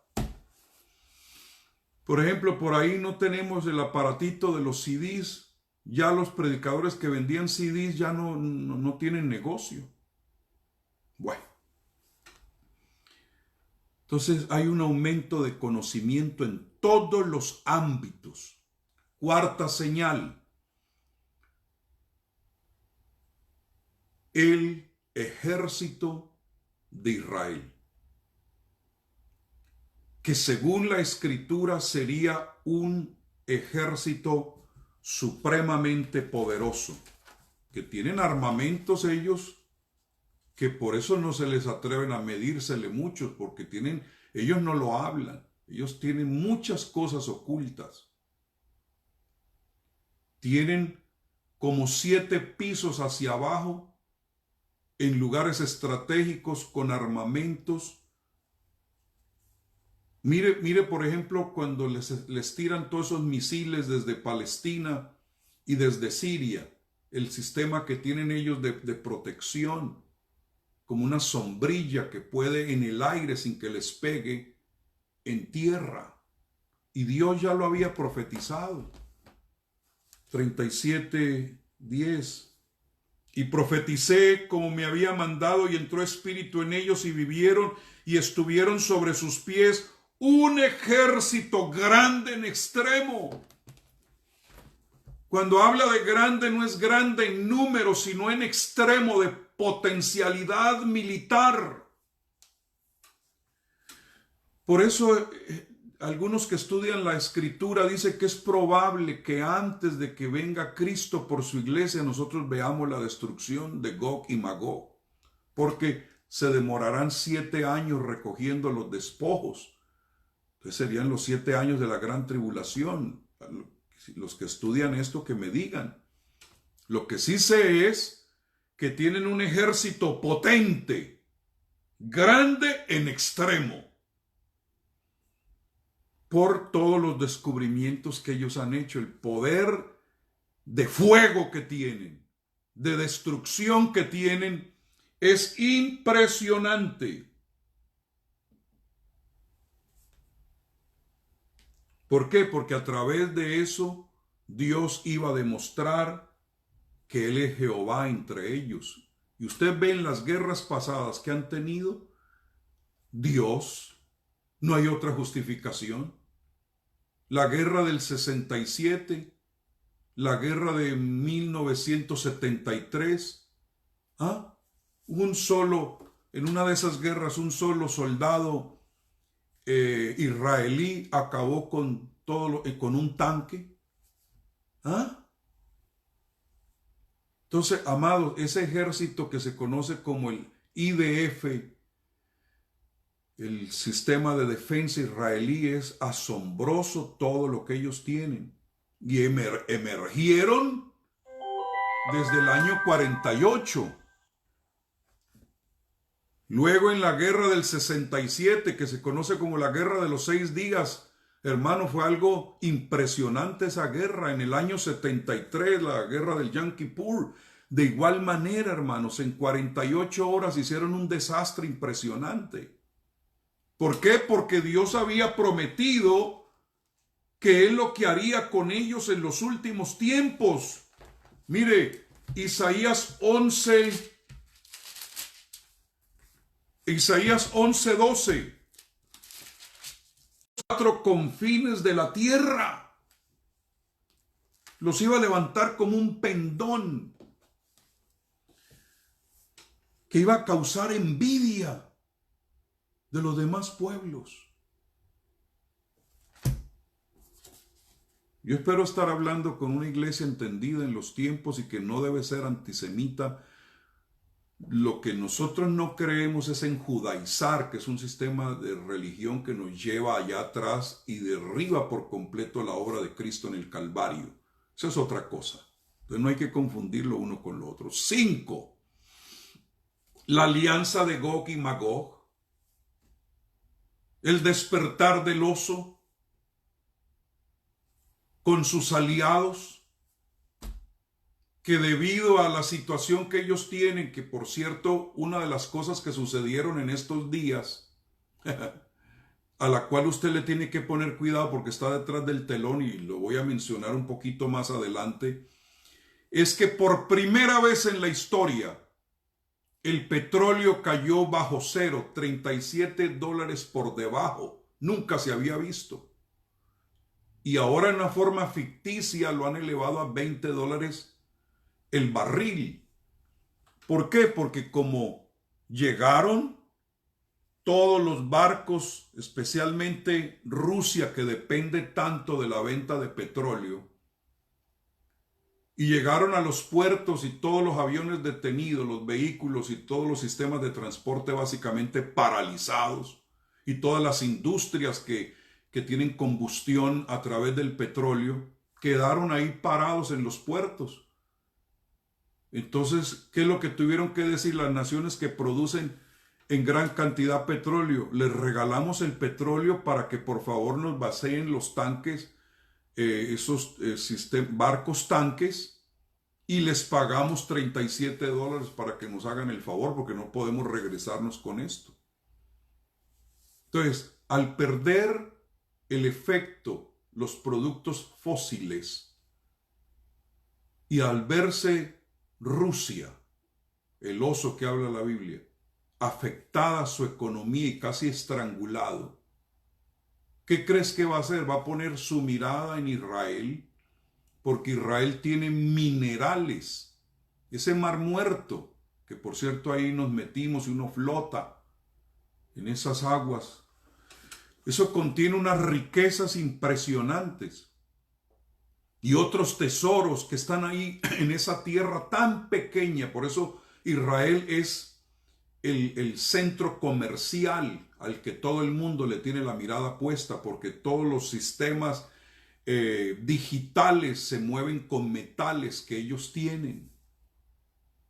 Por ejemplo, por ahí no tenemos el aparatito de los CDs. Ya los predicadores que vendían CDs ya no tienen negocio. Bueno. Entonces hay un aumento de conocimiento en todos los ámbitos. Cuarta señal. El ejército de Israel, que según la Escritura sería un ejército supremamente poderoso, que tienen armamentos ellos, que por eso no se les atreven a medírsele muchos, porque ellos no lo hablan, ellos tienen muchas cosas ocultas. Tienen como 7 pisos hacia abajo, en lugares estratégicos con armamentos. Mire, por ejemplo, cuando les tiran todos esos misiles desde Palestina y desde Siria, el sistema que tienen ellos de protección, como una sombrilla que puede en el aire sin que les pegue en tierra. Y Dios ya lo había profetizado. 37:10. Y profeticé como me había mandado, y entró espíritu en ellos, y vivieron, y estuvieron sobre sus pies un ejército grande en extremo. Cuando habla de grande, no es grande en número, sino en extremo de potencialidad militar. Por eso algunos que estudian la escritura dicen que es probable que antes de que venga Cristo por su iglesia nosotros veamos la destrucción de Gog y Magog, porque se demorarán 7 años recogiendo los despojos. Entonces serían los 7 años de la gran tribulación. Los que estudian esto que me digan. Lo que sí sé es que tienen un ejército potente, grande en extremo, por todos los descubrimientos que ellos han hecho, el poder de fuego que tienen, de destrucción que tienen, es impresionante. ¿Por qué? Porque a través de eso Dios iba a demostrar que Él es Jehová entre ellos. Y usted ve en las guerras pasadas que han tenido, Dios, no hay otra justificación. La guerra del 67, la guerra de 1973, en una de esas guerras, un solo soldado israelí acabó con con un tanque. Entonces, amados, ese ejército que se conoce como el IDF, el sistema de defensa israelí, es asombroso todo lo que ellos tienen. Y emergieron desde el año 48. Luego en la guerra del 67, que se conoce como la guerra de los 6 días, hermano, fue algo impresionante esa guerra. En el año 73, la guerra del Yom Kippur, de igual manera, hermanos, en 48 horas hicieron un desastre impresionante. ¿Por qué? Porque Dios había prometido que Él lo que haría con ellos en los últimos tiempos. Mire, Isaías 11:12. 4 confines de la tierra. Los iba a levantar como un pendón que iba a causar envidia de los demás pueblos. Yo espero estar hablando con una iglesia entendida en los tiempos y que no debe ser antisemita. Lo que nosotros no creemos es en judaizar, que es un sistema de religión que nos lleva allá atrás y derriba por completo la obra de Cristo en el Calvario. Eso es otra cosa. Entonces no hay que confundirlo uno con lo otro. 5. La alianza de Gog y Magog. El despertar del oso con sus aliados, que debido a la situación que ellos tienen, que por cierto, una de las cosas que sucedieron en estos días, a la cual usted le tiene que poner cuidado porque está detrás del telón y lo voy a mencionar un poquito más adelante, es que por primera vez en la historia, el petróleo cayó bajo cero, $37 por debajo. Nunca se había visto. Y ahora en una forma ficticia lo han elevado a $20 el barril. ¿Por qué? Porque como llegaron todos los barcos, especialmente Rusia, que depende tanto de la venta de petróleo, y llegaron a los puertos y todos los aviones detenidos, los vehículos y todos los sistemas de transporte básicamente paralizados, y todas las industrias que tienen combustión a través del petróleo, quedaron ahí parados en los puertos. Entonces, ¿qué es lo que tuvieron que decir las naciones que producen en gran cantidad petróleo? Les regalamos el petróleo para que por favor nos vacíen los tanques, esos barcos tanques, y les pagamos $37 para que nos hagan el favor, porque no podemos regresarnos con esto. Entonces, al perder el efecto, los productos fósiles, y al verse Rusia, el oso que habla la Biblia, afectada su economía y casi estrangulado, ¿qué crees que va a hacer? Va a poner su mirada en Israel, porque Israel tiene minerales. Ese mar muerto, que por cierto ahí nos metimos y uno flota en esas aguas, eso contiene unas riquezas impresionantes y otros tesoros que están ahí en esa tierra tan pequeña. Por eso Israel es el centro comercial al que todo el mundo le tiene la mirada puesta, porque todos los sistemas digitales se mueven con metales que ellos tienen.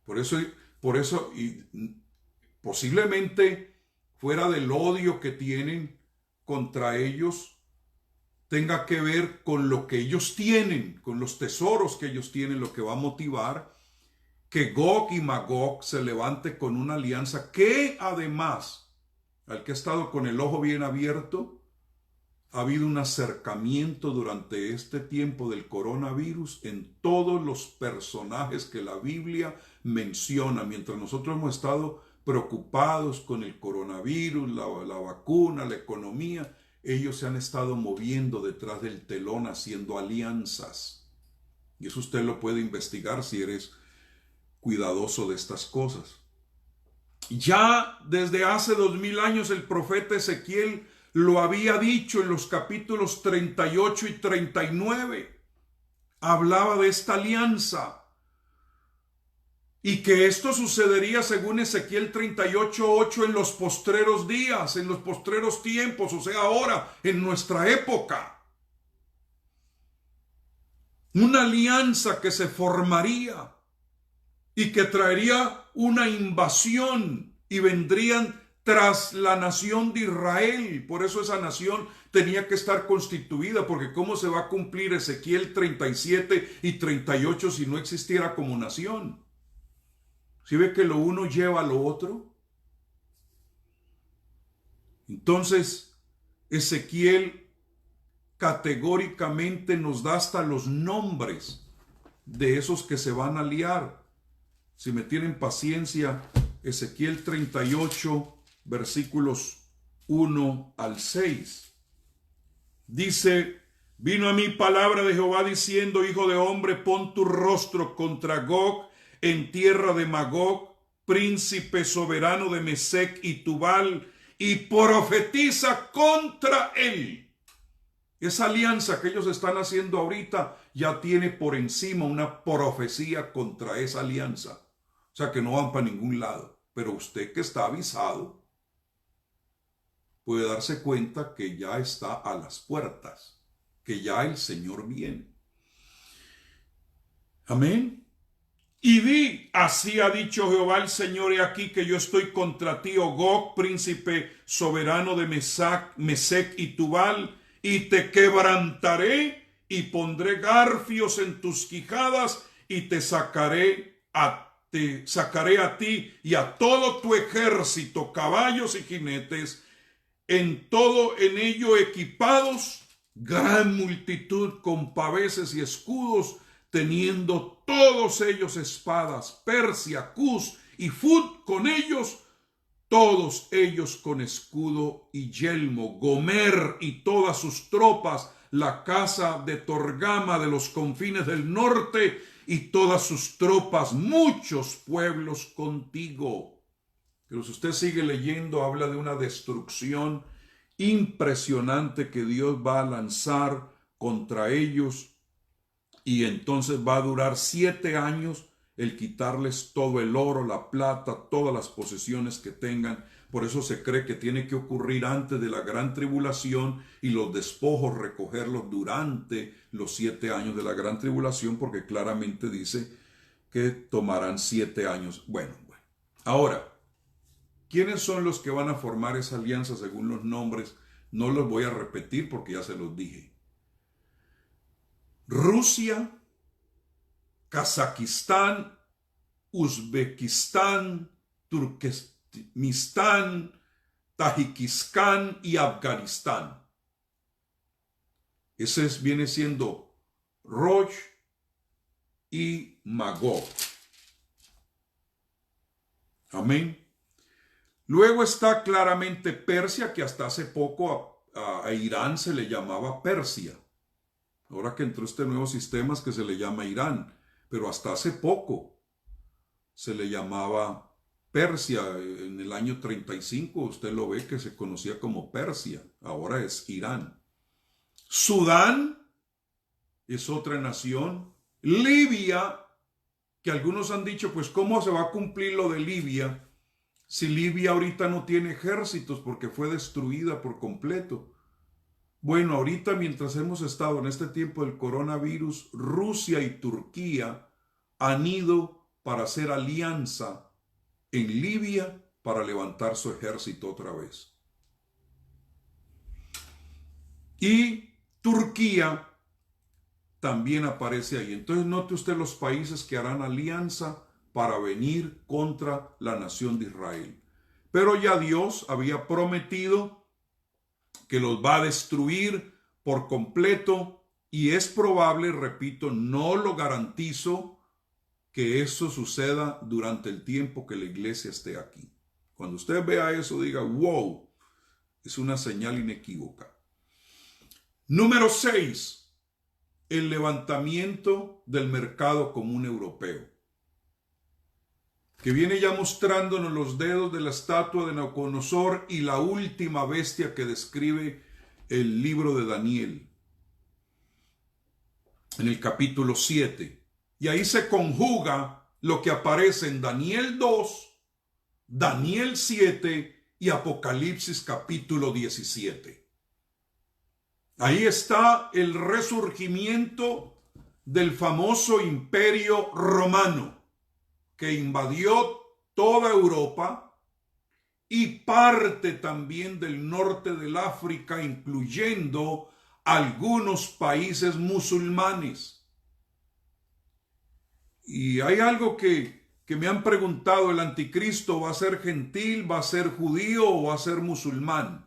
Por eso y posiblemente fuera del odio que tienen contra ellos, tenga que ver con lo que ellos tienen, con los tesoros que ellos tienen, lo que va a motivar que Gog y Magog se levante con una alianza que además, al que ha estado con el ojo bien abierto, ha habido un acercamiento durante este tiempo del coronavirus en todos los personajes que la Biblia menciona. Mientras nosotros hemos estado preocupados con el coronavirus, la vacuna, la economía, ellos se han estado moviendo detrás del telón haciendo alianzas. Y eso usted lo puede investigar si eres cuidadoso de estas cosas. Ya desde hace 2000 años el profeta Ezequiel lo había dicho en los capítulos 38 y 39. Hablaba de esta alianza y que esto sucedería según Ezequiel 38:8 en los postreros días, en los postreros tiempos, o sea, ahora, en nuestra época. Una alianza que se formaría y que traería una invasión y vendrían tras la nación de Israel. Por eso esa nación tenía que estar constituida, porque ¿cómo se va a cumplir Ezequiel 37 y 38 si no existiera como nación? ¿Sí ve que lo uno lleva a lo otro? Entonces, Ezequiel categóricamente nos da hasta los nombres de esos que se van a aliar. Si me tienen paciencia, Ezequiel 38, versículos 1 al 6. Dice: vino a mí palabra de Jehová diciendo, hijo de hombre, pon tu rostro contra Gog en tierra de Magog, príncipe soberano de Mesec y Tubal, y profetiza contra él. Esa alianza que ellos están haciendo ahorita ya tiene por encima una profecía contra esa alianza. O sea que no van para ningún lado. Pero usted que está avisado puede darse cuenta que ya está a las puertas, que ya el Señor viene. Amén. Y di, así ha dicho Jehová el Señor, he aquí que yo estoy contra ti, oh Gog, príncipe soberano de Mesec y Tubal, y te quebrantaré y pondré garfios en tus quijadas y te sacaré a ti y a todo tu ejército, caballos y jinetes, en ello equipados, gran multitud con paveses y escudos, teniendo todos ellos espadas, Persia, Cus y Fut con ellos, todos ellos con escudo y yelmo, Gomer y todas sus tropas, la casa de Torgama de los confines del norte y todas sus tropas, muchos pueblos contigo. Pero si usted sigue leyendo, habla de una destrucción impresionante que Dios va a lanzar contra ellos, y entonces va a durar 7 años el quitarles todo el oro, la plata, todas las posesiones que tengan. Por eso se cree que tiene que ocurrir antes de la gran tribulación y los despojos recogerlos durante los 7 años de la gran tribulación, porque claramente dice que tomarán 7 años. Bueno. Ahora, ¿quiénes son los que van a formar esa alianza según los nombres? No los voy a repetir porque ya se los dije. Rusia, Kazajistán, Uzbekistán, Turkmenistán, Tayikistán y Afganistán. Ese viene siendo Rosh y Magog. Amén. Luego está claramente Persia, que hasta hace poco a Irán se le llamaba Persia. Ahora que entró este nuevo sistema es que se le llama Irán, pero hasta hace poco se le llamaba Persia. En el año 35 usted lo ve que se conocía como Persia, ahora es Irán. Sudán es otra nación. Libia, que algunos han dicho, pues ¿cómo se va a cumplir lo de Libia si Libia ahorita no tiene ejércitos porque fue destruida por completo? Bueno, ahorita mientras hemos estado en este tiempo del coronavirus, Rusia y Turquía han ido para hacer alianza en Libia para levantar su ejército otra vez. Y Turquía también aparece ahí. Entonces note usted los países que harán alianza para venir contra la nación de Israel. Pero ya Dios había prometido que los va a destruir por completo y es probable, repito, no lo garantizo, que eso suceda durante el tiempo que la iglesia esté aquí. Cuando usted vea eso, diga, wow, es una señal inequívoca. Número 6. El levantamiento del mercado común europeo, que viene ya mostrándonos los dedos de la estatua de Nabucodonosor y la última bestia que describe el libro de Daniel, en el capítulo 7. Y ahí se conjuga lo que aparece en Daniel 2, Daniel 7 y Apocalipsis capítulo 17. Ahí está el resurgimiento del famoso imperio romano que invadió toda Europa y parte también del norte del África, incluyendo algunos países musulmanes. Y hay algo que me han preguntado, ¿el anticristo va a ser gentil, va a ser judío o va a ser musulmán?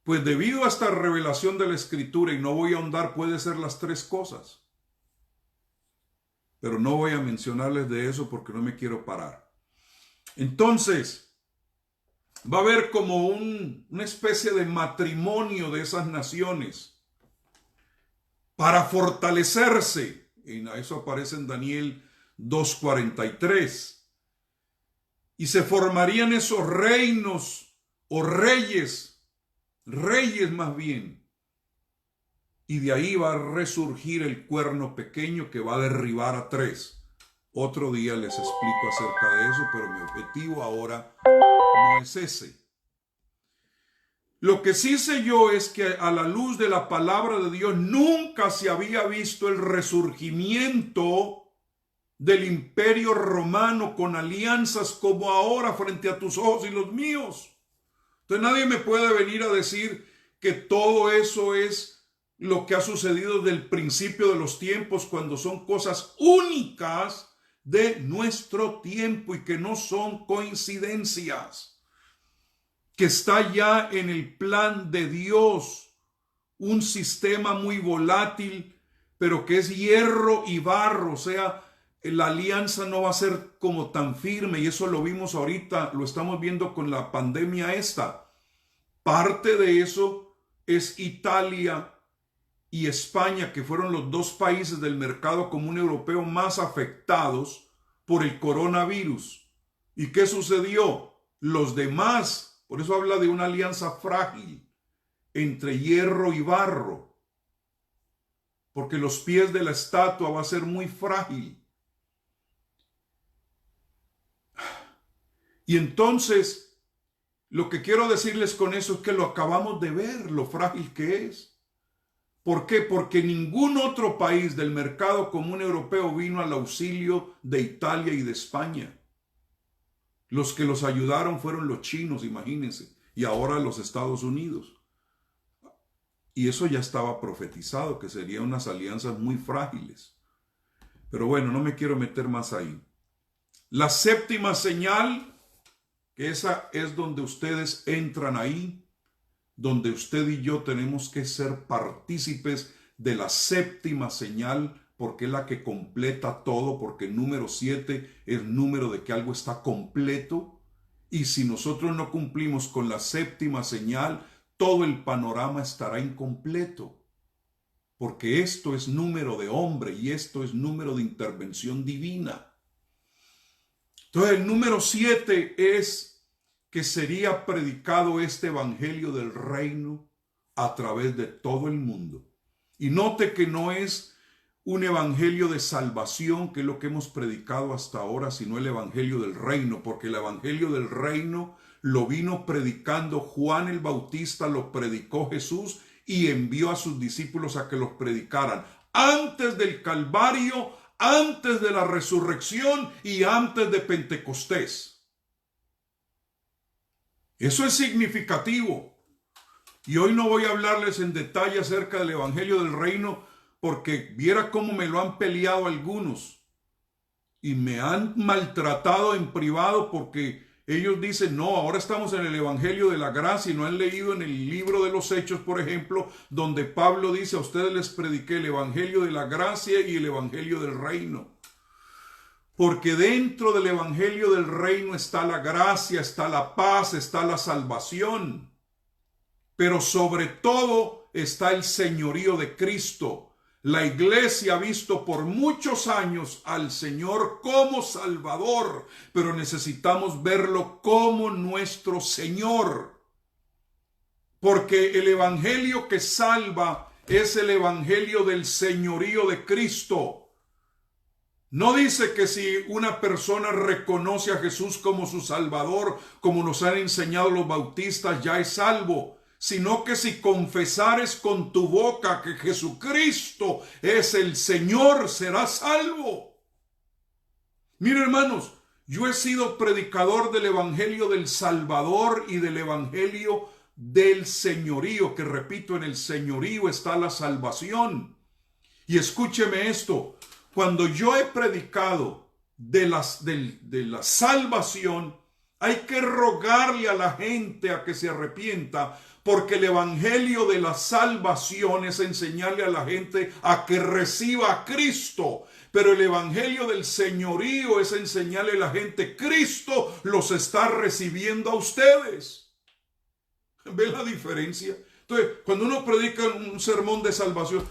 Pues debido a esta revelación de la Escritura, y no voy a ahondar, puede ser las tres cosas. Pero no voy a mencionarles de eso porque no me quiero parar. Entonces, va a haber como una especie de matrimonio de esas naciones para fortalecerse. Y eso aparece en Daniel 2:43. Y se formarían esos reinos o reyes más bien, y de ahí va a resurgir el cuerno pequeño que va a derribar a 3. Otro día les explico acerca de eso, pero mi objetivo ahora no es ese. Lo que sí sé yo es que a la luz de la palabra de Dios nunca se había visto el resurgimiento del imperio romano con alianzas como ahora frente a tus ojos y los míos. Entonces nadie me puede venir a decir que todo eso es lo que ha sucedido desde el principio de los tiempos, cuando son cosas únicas de nuestro tiempo y que no son coincidencias, que está ya en el plan de Dios, un sistema muy volátil, pero que es hierro y barro, o sea, la alianza no va a ser como tan firme, y eso lo vimos ahorita, lo estamos viendo con la pandemia esta. Parte de eso es Italia y España, que fueron los dos países del mercado común europeo más afectados por el coronavirus. ¿Y qué sucedió? Los demás, por eso habla de una alianza frágil entre hierro y barro, porque los pies de la estatua va a ser muy frágil. Y entonces, lo que quiero decirles con eso es que lo acabamos de ver, lo frágil que es. ¿Por qué? Porque ningún otro país del mercado común europeo vino al auxilio de Italia y de España. Los que los ayudaron fueron los chinos, imagínense, y ahora los Estados Unidos. Y eso ya estaba profetizado, que serían unas alianzas muy frágiles. Pero bueno, no me quiero meter más ahí. La séptima señal, que esa es donde ustedes entran ahí, donde usted y yo tenemos que ser partícipes de la séptima señal, porque es la que completa todo, porque el número 7 es número de que algo está completo. Y si nosotros no cumplimos con la séptima señal, todo el panorama estará incompleto. Porque esto es número de hombre y esto es número de intervención divina. Entonces el número 7 es que sería predicado este evangelio del reino a través de todo el mundo. Y note que no es un evangelio de salvación, que es lo que hemos predicado hasta ahora, sino el evangelio del reino, porque el evangelio del reino lo vino predicando Juan el Bautista, lo predicó Jesús y envió a sus discípulos a que los predicaran antes del Calvario, antes de la resurrección y antes de Pentecostés. Eso es significativo. Y hoy no voy a hablarles en detalle acerca del evangelio del reino, porque viera cómo me lo han peleado algunos y me han maltratado en privado, porque ellos dicen, no, ahora estamos en el evangelio de la gracia y no han leído en el libro de los Hechos, por ejemplo, donde Pablo dice, a ustedes les prediqué el evangelio de la gracia y el evangelio del reino. Porque dentro del evangelio del reino está la gracia, está la paz, está la salvación. Pero sobre todo está el señorío de Cristo. La iglesia ha visto por muchos años al Señor como Salvador, pero necesitamos verlo como nuestro Señor. Porque el evangelio que salva es el evangelio del señorío de Cristo. No dice que si una persona reconoce a Jesús como su Salvador, como nos han enseñado los bautistas, ya es salvo. Sino que si confesares con tu boca que Jesucristo es el Señor, serás salvo. Mire, hermanos, yo he sido predicador del evangelio del Salvador y del evangelio del señorío, que repito, en el señorío está la salvación. Y escúcheme esto, cuando yo he predicado de la salvación, hay que rogarle a la gente a que se arrepienta, porque el evangelio de la salvación es enseñarle a la gente a que reciba a Cristo. Pero el evangelio del señorío es enseñarle a la gente, Cristo los está recibiendo a ustedes. ¿Ven la diferencia? Entonces, cuando uno predica un sermón de salvación,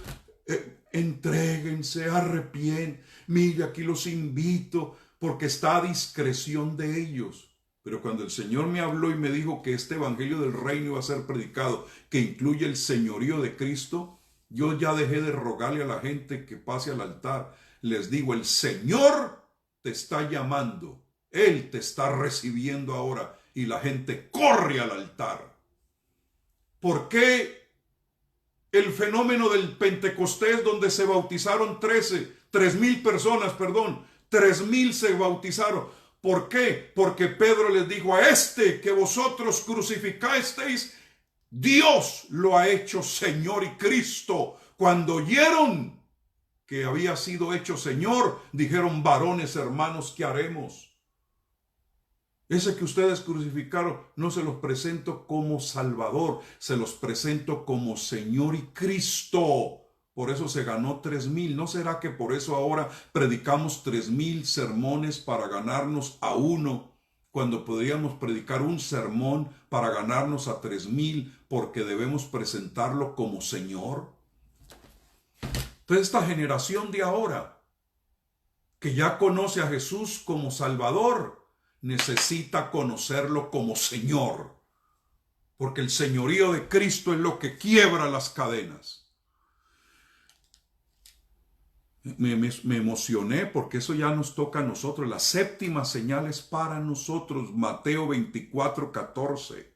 entréguense, arrepienten, mire, aquí los invito, porque está a discreción de ellos. Pero cuando el Señor me habló y me dijo que este evangelio del reino iba a ser predicado, que incluye el señorío de Cristo, yo ya dejé de rogarle a la gente que pase al altar. Les digo, el Señor te está llamando, Él te está recibiendo ahora, y la gente corre al altar. ¿Por qué el fenómeno del Pentecostés, donde se bautizaron 3,000 personas, 3,000 se bautizaron? ¿Por qué? Porque Pedro les dijo, a este que vosotros crucificasteis, Dios lo ha hecho Señor y Cristo. Cuando oyeron que había sido hecho Señor, dijeron, varones hermanos, ¿qué haremos? Ese que ustedes crucificaron, no se los presento como Salvador, se los presento como Señor y Cristo. Por eso se ganó 3,000. ¿No será que por eso ahora predicamos 3,000 sermones para ganarnos a uno, cuando podríamos predicar un sermón para ganarnos a 3,000, porque debemos presentarlo como Señor? Entonces esta generación de ahora, que ya conoce a Jesús como Salvador, necesita conocerlo como Señor, porque el señorío de Cristo es lo que quiebra las cadenas. Me emocioné porque eso ya nos toca a nosotros. La séptima señal es para nosotros. Mateo 24:14.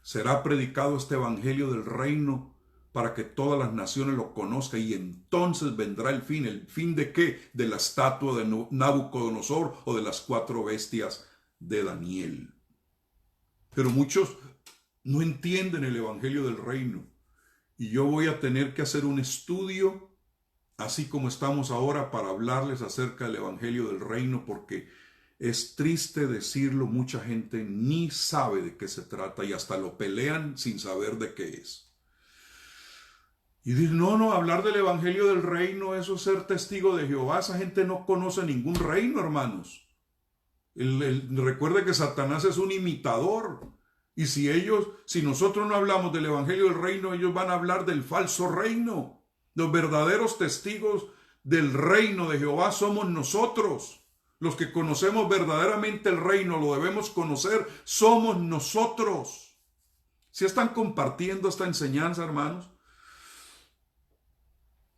Será predicado este evangelio del reino para que todas las naciones lo conozcan, y entonces vendrá el fin. ¿El fin de qué? De la estatua de Nabucodonosor o de las 4 bestias de Daniel. Pero muchos no entienden el evangelio del reino, y yo voy a tener que hacer un estudio, así como estamos ahora, para hablarles acerca del evangelio del reino, porque es triste decirlo, mucha gente ni sabe de qué se trata y hasta lo pelean sin saber de qué es. Y dicen, no, hablar del evangelio del reino, eso es ser testigo de Jehová. Esa gente no conoce ningún reino, hermanos. Recuerde que Satanás es un imitador. Y si nosotros no hablamos del evangelio del reino, ellos van a hablar del falso reino. Los verdaderos testigos del reino de Jehová somos nosotros. Los que conocemos verdaderamente el reino, lo debemos conocer, somos nosotros. ¿Sí están compartiendo esta enseñanza, hermanos?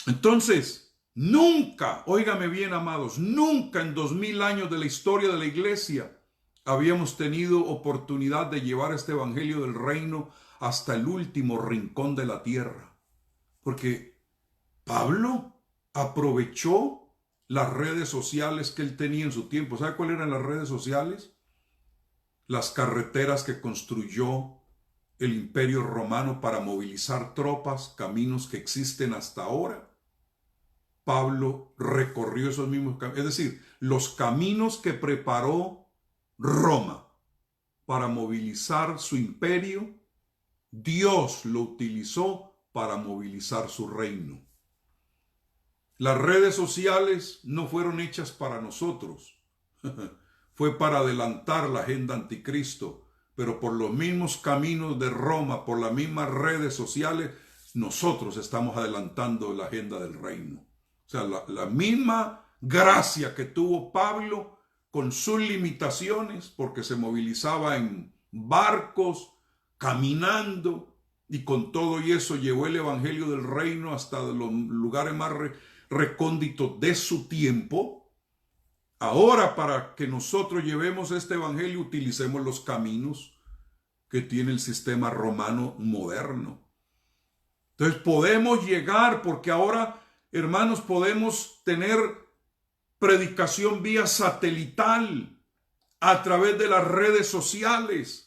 Entonces, nunca, óigame bien, amados, nunca en 2000 años de la historia de la iglesia habíamos tenido oportunidad de llevar este evangelio del reino hasta el último rincón de la tierra. Porque Pablo aprovechó las redes sociales que él tenía en su tiempo. ¿Sabe cuáles eran las redes sociales? Las carreteras que construyó el Imperio Romano para movilizar tropas, caminos que existen hasta ahora. Pablo recorrió esos mismos caminos, es decir, los caminos que preparó Roma para movilizar su imperio, Dios lo utilizó para movilizar su reino. Las redes sociales no fueron hechas para nosotros, fue para adelantar la agenda anticristo, pero por los mismos caminos de Roma, por las mismas redes sociales, nosotros estamos adelantando la agenda del reino. O sea, la misma gracia que tuvo Pablo con sus limitaciones, porque se movilizaba en barcos, caminando, y con todo y eso llevó el evangelio del reino hasta los lugares más recónditos de su tiempo. Ahora, para que nosotros llevemos este evangelio, utilicemos los caminos que tiene el sistema romano moderno. Entonces podemos llegar, porque ahora, hermanos, podemos tener predicación vía satelital a través de las redes sociales.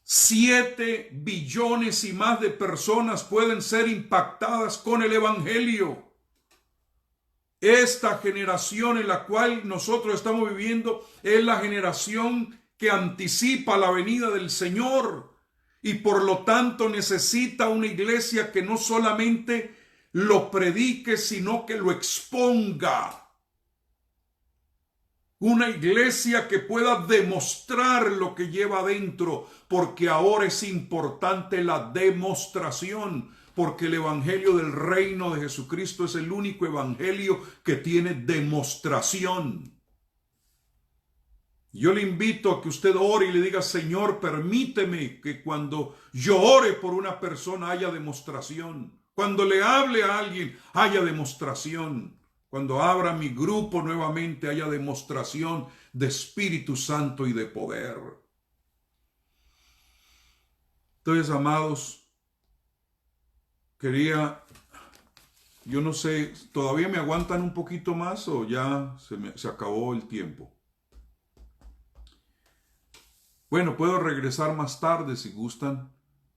7 billones y más de personas pueden ser impactadas con el evangelio. Esta generación en la cual nosotros estamos viviendo es la generación que anticipa la venida del Señor, y por lo tanto necesita una iglesia que no solamente lo predique, sino que lo exponga. Una iglesia que pueda demostrar lo que lleva adentro, porque ahora es importante la demostración, porque el evangelio del reino de Jesucristo es el único evangelio que tiene demostración. Yo le invito a que usted ore y le diga, Señor, permíteme que cuando yo ore por una persona haya demostración. Cuando le hable a alguien haya demostración. Cuando abra mi grupo nuevamente haya demostración de Espíritu Santo y de poder. Entonces, amados, yo no sé, ¿todavía me aguantan un poquito más o ya se acabó el tiempo? Bueno, puedo regresar más tarde si gustan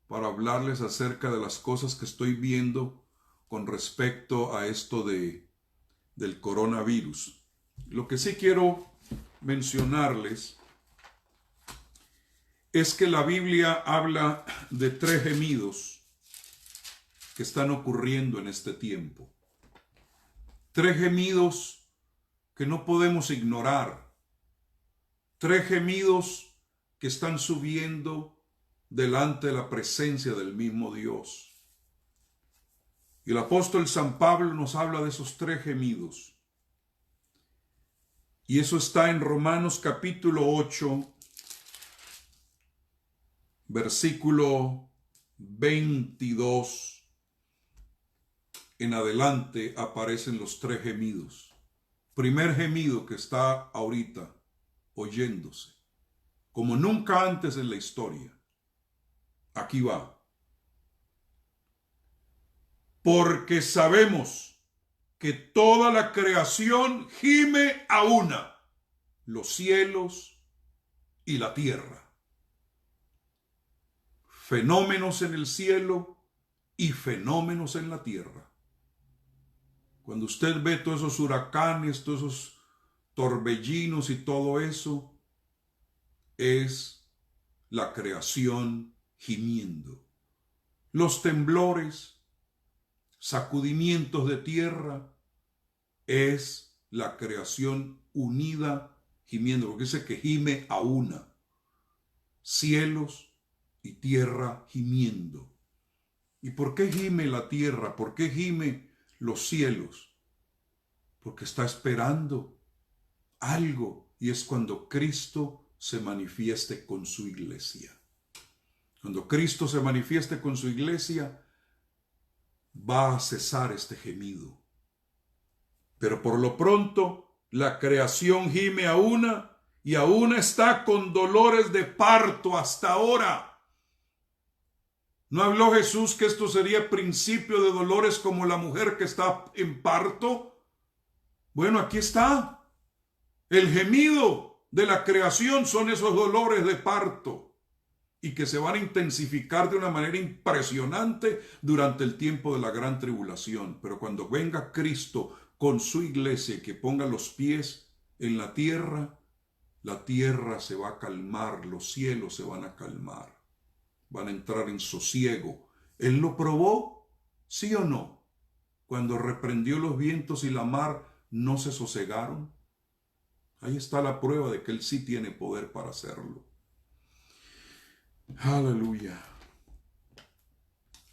para hablarles acerca de las cosas que estoy viendo con respecto a esto del coronavirus. Lo que sí quiero mencionarles es que la Biblia habla de 3 gemidos que están ocurriendo en este tiempo. 3 gemidos que no podemos ignorar. 3 gemidos que están subiendo delante de la presencia del mismo Dios. Y el apóstol San Pablo nos habla de esos 3 gemidos. Y eso está en Romanos capítulo 8, versículo 22. En adelante aparecen los 3 gemidos. Primer gemido que está ahorita oyéndose, como nunca antes en la historia. Aquí va. porque sabemos que toda la creación gime a una, los cielos y la tierra. Fenómenos en el cielo y fenómenos en la tierra. Cuando usted ve todos esos huracanes, todos esos torbellinos y todo eso, es la creación gimiendo. Los temblores, sacudimientos de tierra, es la creación unida gimiendo, porque dice que gime a una. Cielos y tierra gimiendo. ¿Y por qué gime la tierra? ¿Por qué gime los cielos? Porque está esperando algo, y es cuando Cristo se manifieste con su iglesia. Cuando Cristo se manifieste con su iglesia, va a cesar este gemido. Pero por lo pronto, la creación gime a una, y a una está con dolores de parto hasta ahora. ¿No habló Jesús que esto sería principio de dolores como la mujer que está en parto? Bueno, aquí está. El gemido de la creación son esos dolores de parto, y que se van a intensificar de una manera impresionante durante el tiempo de la gran tribulación. Pero cuando venga Cristo con su iglesia y que ponga los pies en la tierra se va a calmar, los cielos se van a calmar, van a entrar en sosiego. ¿Él lo probó? ¿Sí o no? Cuando reprendió los vientos y la mar, ¿no se sosegaron? Ahí está la prueba de que Él sí tiene poder para hacerlo. Aleluya.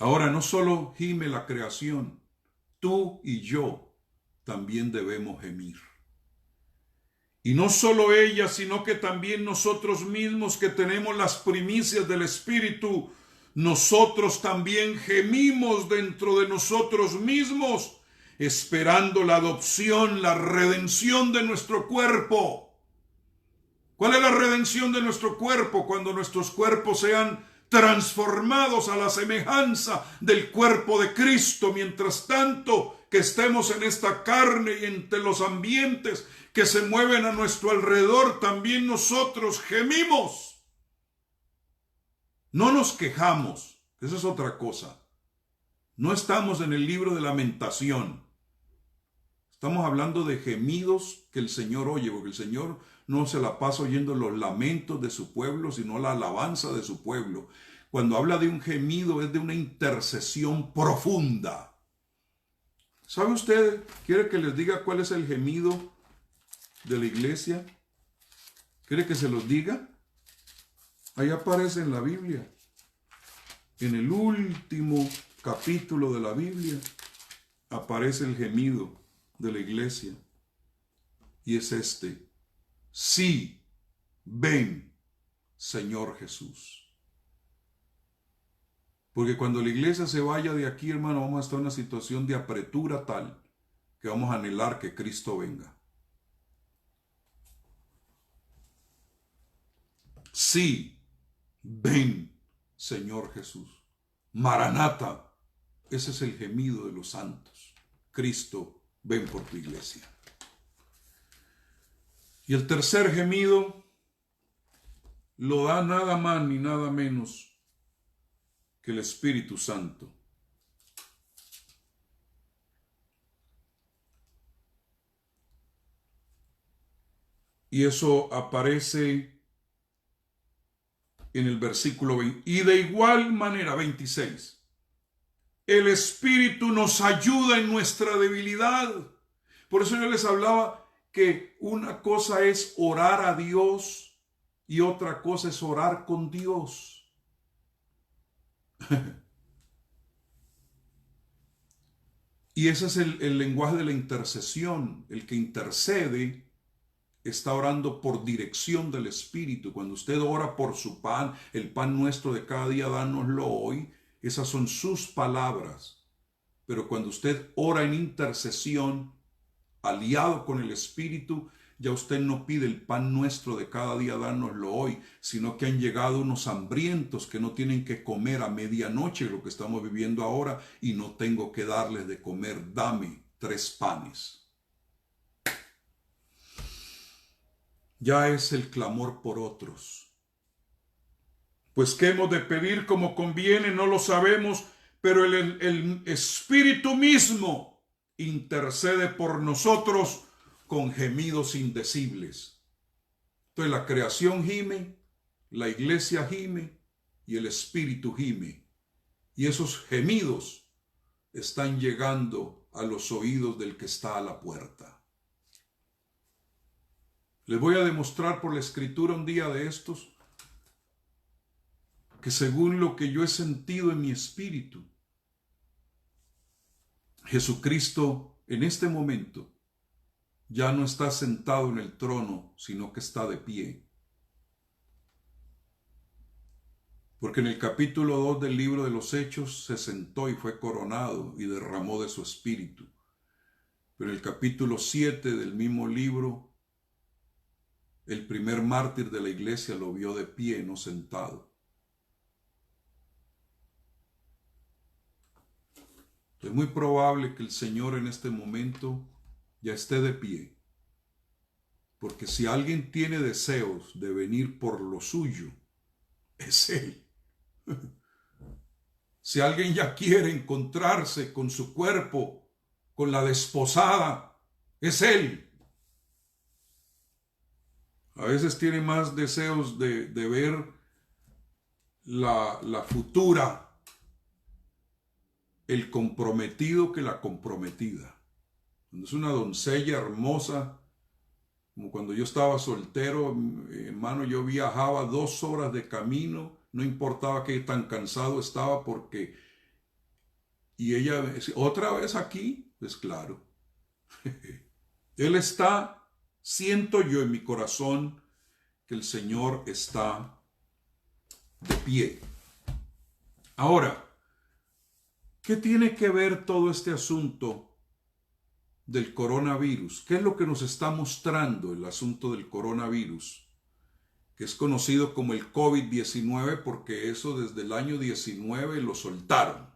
Ahora, no solo gime la creación, tú y yo también debemos gemir. Y no solo ella, sino que también nosotros mismos que tenemos las primicias del Espíritu, nosotros también gemimos dentro de nosotros mismos, esperando la adopción, la redención de nuestro cuerpo. ¿Cuál es la redención de nuestro cuerpo? Cuando nuestros cuerpos sean transformados a la semejanza del cuerpo de Cristo. Mientras tanto que estemos en esta carne y entre los ambientes que se mueven a nuestro alrededor, también nosotros gemimos. No nos quejamos, esa es otra cosa. No estamos en el libro de Lamentación. Estamos hablando de gemidos que el Señor oye, porque el Señor no se la pasa oyendo los lamentos de su pueblo, sino la alabanza de su pueblo. Cuando habla de un gemido, es de una intercesión profunda. ¿Sabe usted? ¿Quiere que les diga cuál es el gemido de la iglesia? ¿Quiere que se los diga? Ahí aparece en la Biblia. En el último capítulo de la Biblia aparece el gemido de la iglesia. Y es este: sí, ven, Señor Jesús. Porque cuando la iglesia se vaya de aquí, hermano, vamos a estar en una situación de apretura tal que vamos a anhelar que Cristo venga. Sí, ven, Señor Jesús. Maranata, ese es el gemido de los santos. Cristo, ven por tu iglesia. Y el tercer gemido lo da nada más ni nada menos que el Espíritu Santo. Y eso aparece en el versículo 20. Y de igual manera, 26. El Espíritu nos ayuda en nuestra debilidad. Por eso yo les hablaba que una cosa es orar a Dios y otra cosa es orar con Dios. Y ese es el lenguaje de la intercesión. El que intercede está orando por dirección del Espíritu. Cuando usted ora por su pan, el pan nuestro de cada día, dánoslo hoy, esas son sus palabras. Pero cuando usted ora en intercesión, aliado con el Espíritu, Ya usted no pide el pan nuestro de cada día, dárnoslo hoy, sino que han llegado unos hambrientos que no tienen que comer a medianoche, lo que estamos viviendo ahora, y no tengo que darles de comer. Dame 3 panes. Ya es el clamor por otros. Pues qué hemos de pedir como conviene, no lo sabemos, pero el Espíritu mismo intercede por nosotros con gemidos indecibles. Entonces la creación gime, la iglesia gime y el Espíritu gime. Y esos gemidos están llegando a los oídos del que está a la puerta. Les voy a demostrar por la Escritura un día de estos que según lo que yo he sentido en mi espíritu, Jesucristo en este momento ya no está sentado en el trono, sino que está de pie. Porque en el capítulo 2 del libro de los Hechos se sentó y fue coronado y derramó de su espíritu. Pero en el capítulo 7 del mismo libro, el primer mártir de la iglesia lo vio de pie, no sentado. Es muy probable que el Señor en este momento ya esté de pie. Porque si alguien tiene deseos de venir por lo suyo, es Él. Si alguien ya quiere encontrarse con su cuerpo, con la desposada, es Él. A veces tiene más deseos de ver la futura, el comprometido que la comprometida. Cuando es una doncella hermosa, como cuando yo estaba soltero, hermano, yo viajaba 2 horas de camino, no importaba qué tan cansado estaba porque... Y ella me decía, ¿otra vez aquí? Pues claro. Él está, siento yo en mi corazón que el Señor está de pie. Ahora, ¿qué tiene que ver todo este asunto del coronavirus? ¿Qué es lo que nos está mostrando el asunto del coronavirus? Que es conocido como el COVID-19 porque eso desde el año 19 lo soltaron.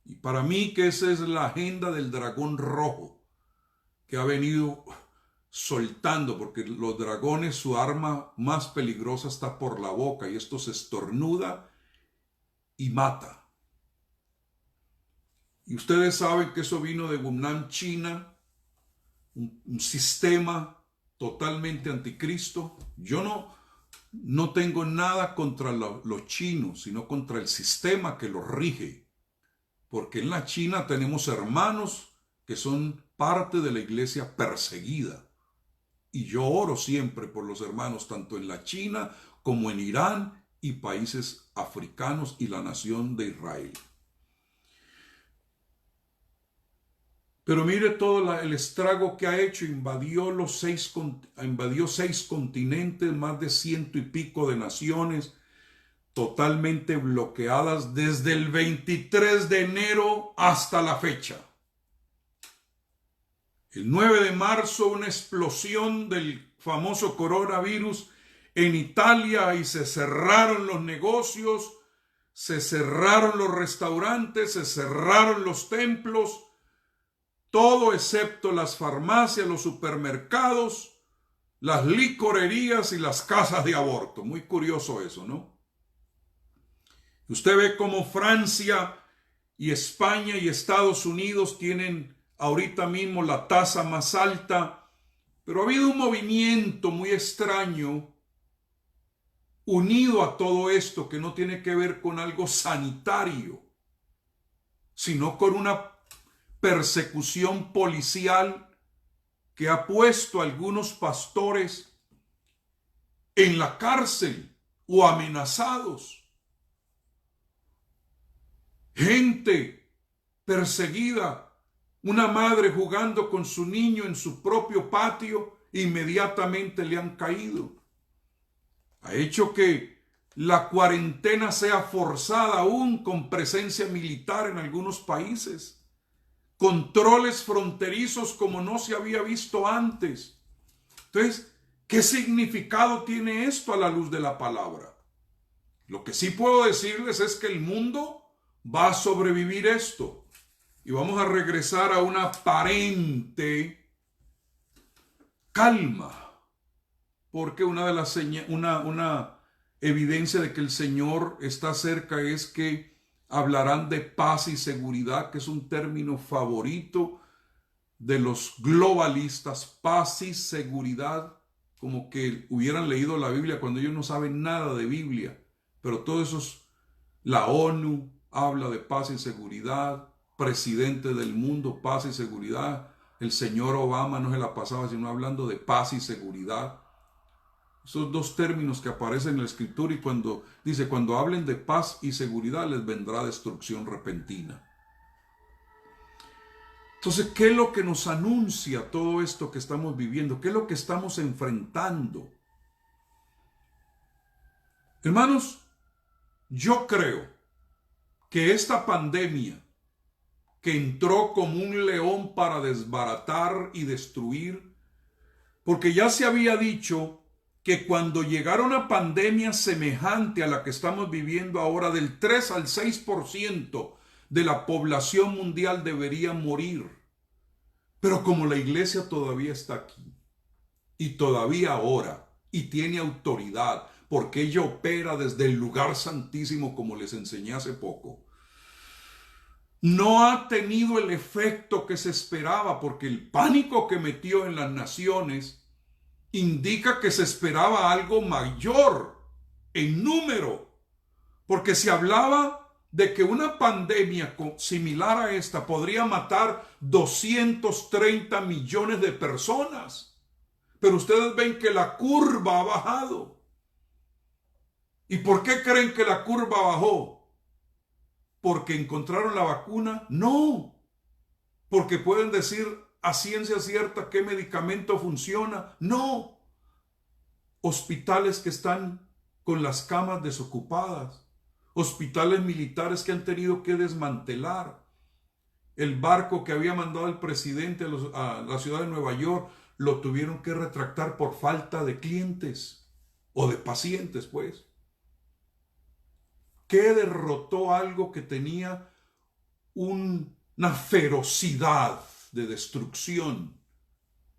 Y para mí que esa es la agenda del dragón rojo que ha venido soltando, porque los dragones, su arma más peligrosa está por la boca y esto se estornuda y mata. Y ustedes saben que eso vino de Wuhan, China, un sistema totalmente anticristo. Yo no tengo nada contra los chinos, sino contra el sistema que los rige. Porque en la China tenemos hermanos que son parte de la iglesia perseguida. Y yo oro siempre por los hermanos, tanto en la China como en Irán y países africanos y la nación de Israel. Pero mire todo el estrago que ha hecho. Invadió 6 continentes, más de 100 y pico de naciones, totalmente bloqueadas desde el 23 de enero hasta la fecha. El 9 de marzo, una explosión del famoso coronavirus en Italia y se cerraron los negocios, se cerraron los restaurantes, se cerraron los templos, todo excepto las farmacias, los supermercados, las licorerías y las casas de aborto. Muy curioso eso, ¿no? Usted ve cómo Francia y España y Estados Unidos tienen ahorita mismo la tasa más alta, pero ha habido un movimiento muy extraño unido a todo esto que no tiene que ver con algo sanitario, sino con una persecución policial que ha puesto a algunos pastores en la cárcel o amenazados. Gente perseguida, una madre jugando con su niño en su propio patio, inmediatamente le han caído. Ha hecho que la cuarentena sea forzada aún con presencia militar en algunos países. Controles fronterizos como no se había visto antes. Entonces, ¿qué significado tiene esto a la luz de la palabra? Lo que sí puedo decirles es que el mundo va a sobrevivir esto. Y vamos a regresar a una aparente calma. Porque una de las una evidencia de que el Señor está cerca es que hablarán de paz y seguridad, que es un término favorito de los globalistas. Paz y seguridad, como que hubieran leído la Biblia cuando ellos no saben nada de Biblia. Pero todo eso es, la ONU habla de paz y seguridad, presidente del mundo, paz y seguridad. El señor Obama no se la pasaba sino hablando de paz y seguridad. Esos dos términos que aparecen en la Escritura, y cuando dice, cuando hablen de paz y seguridad les vendrá destrucción repentina. Entonces, ¿qué es lo que nos anuncia todo esto que estamos viviendo? ¿Qué es lo que estamos enfrentando? Hermanos, yo creo que esta pandemia que entró como un león para desbaratar y destruir, porque ya se había dicho que cuando llegara una pandemia semejante a la que estamos viviendo ahora, del 3 al 6% de la población mundial debería morir. Pero como la iglesia todavía está aquí, y todavía ora, y tiene autoridad, porque ella opera desde el lugar santísimo, como les enseñé hace poco, no ha tenido el efecto que se esperaba, porque el pánico que metió en las naciones indica que se esperaba algo mayor en número, porque se hablaba de que una pandemia similar a esta podría matar 230 millones de personas. Pero ustedes ven que la curva ha bajado. ¿Y por qué creen que la curva bajó? ¿Porque encontraron la vacuna? No. ¿Porque pueden decir a ciencia cierta qué medicamento funciona? No. Hospitales que están con las camas desocupadas. Hospitales militares que han tenido que desmantelar. El barco que había mandado el presidente a la ciudad de Nueva York lo tuvieron que retractar por falta de clientes o de pacientes, pues. ¿Qué derrotó algo que tenía una ferocidad de destrucción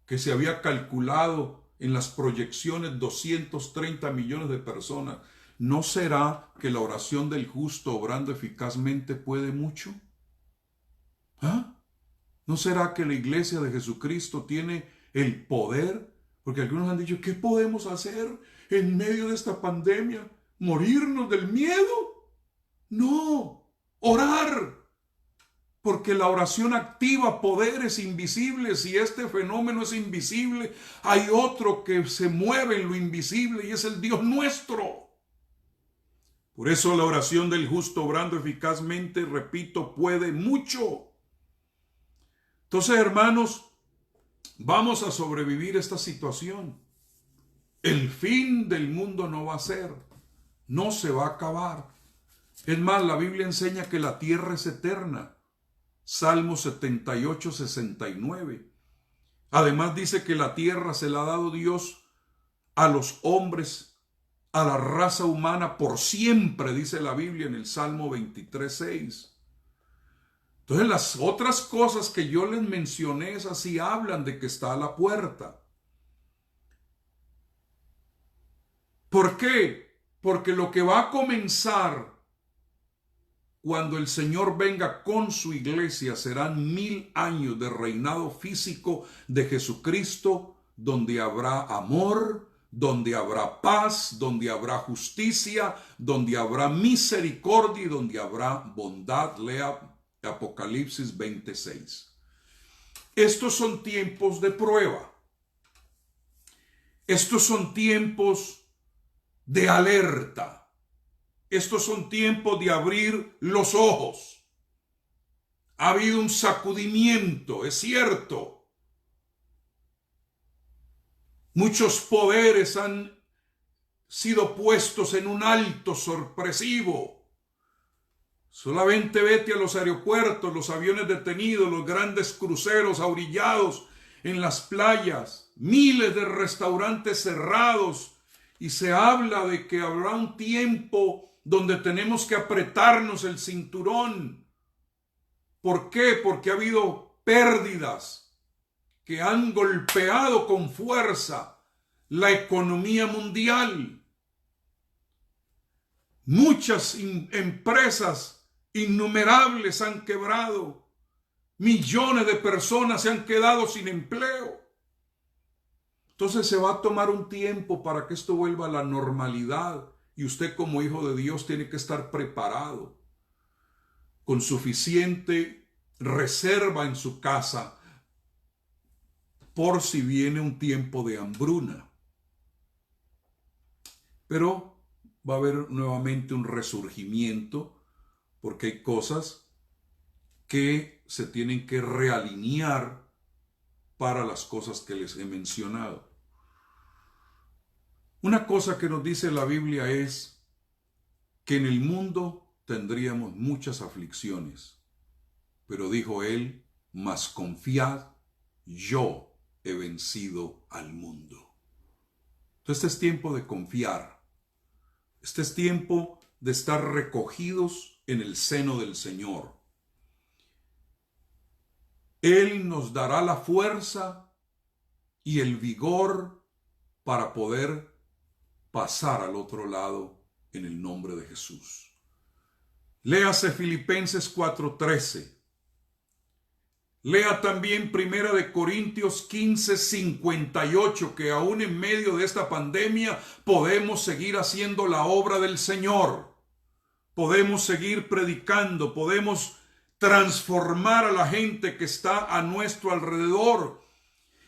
que se había calculado en las proyecciones 230 millones de personas? ¿No será que la oración del justo obrando eficazmente puede mucho? ¿Ah? ¿No será que la iglesia de Jesucristo tiene el poder? Porque algunos han dicho, ¿qué podemos hacer en medio de esta pandemia? ¿Morirnos del miedo? No, orar. Porque la oración activa poderes invisibles. Y este fenómeno es invisible, hay otro que se mueve en lo invisible y es el Dios nuestro. Por eso la oración del justo obrando eficazmente, repito, puede mucho. Entonces, hermanos, vamos a sobrevivir esta situación. El fin del mundo no va a ser, no se va a acabar. Es más, la Biblia enseña que la tierra es eterna. Salmo 78, 69. Además dice que la tierra se la ha dado Dios a los hombres, a la raza humana por siempre, dice la Biblia en el Salmo 23, 6. Entonces las otras cosas que yo les mencioné, esas sí hablan de que está a la puerta. ¿Por qué? Porque lo que va a comenzar cuando el Señor venga con su iglesia serán 1000 años de reinado físico de Jesucristo, donde habrá amor, donde habrá paz, donde habrá justicia, donde habrá misericordia y donde habrá bondad. Lea Apocalipsis 26. Estos son tiempos de prueba. Estos son tiempos de alerta. Estos son tiempos de abrir los ojos. Ha habido un sacudimiento, es cierto. Muchos poderes han sido puestos en un alto sorpresivo. Solamente vete a los aeropuertos, los aviones detenidos, los grandes cruceros ahorillados en las playas, miles de restaurantes cerrados, y se habla de que habrá un tiempo donde tenemos que apretarnos el cinturón. ¿Por qué? Porque ha habido pérdidas que han golpeado con fuerza la economía mundial. Muchas empresas innumerables han quebrado. Millones de personas se han quedado sin empleo. Entonces se va a tomar un tiempo para que esto vuelva a la normalidad, y usted como hijo de Dios tiene que estar preparado con suficiente reserva en su casa por si viene un tiempo de hambruna. Pero va a haber nuevamente un resurgimiento, porque hay cosas que se tienen que realinear para las cosas que les he mencionado. Una cosa que nos dice la Biblia es que en el mundo tendríamos muchas aflicciones, pero dijo él, mas confiad, yo he vencido al mundo. Entonces este es tiempo de confiar. Este es tiempo de estar recogidos en el seno del Señor. Él nos dará la fuerza y el vigor para poder pasar al otro lado en el nombre de Jesús. Léase Filipenses 4:13. Lea también 1 Corintios 15:58, que aún en medio de esta pandemia podemos seguir haciendo la obra del Señor. Podemos seguir predicando, podemos transformar a la gente que está a nuestro alrededor.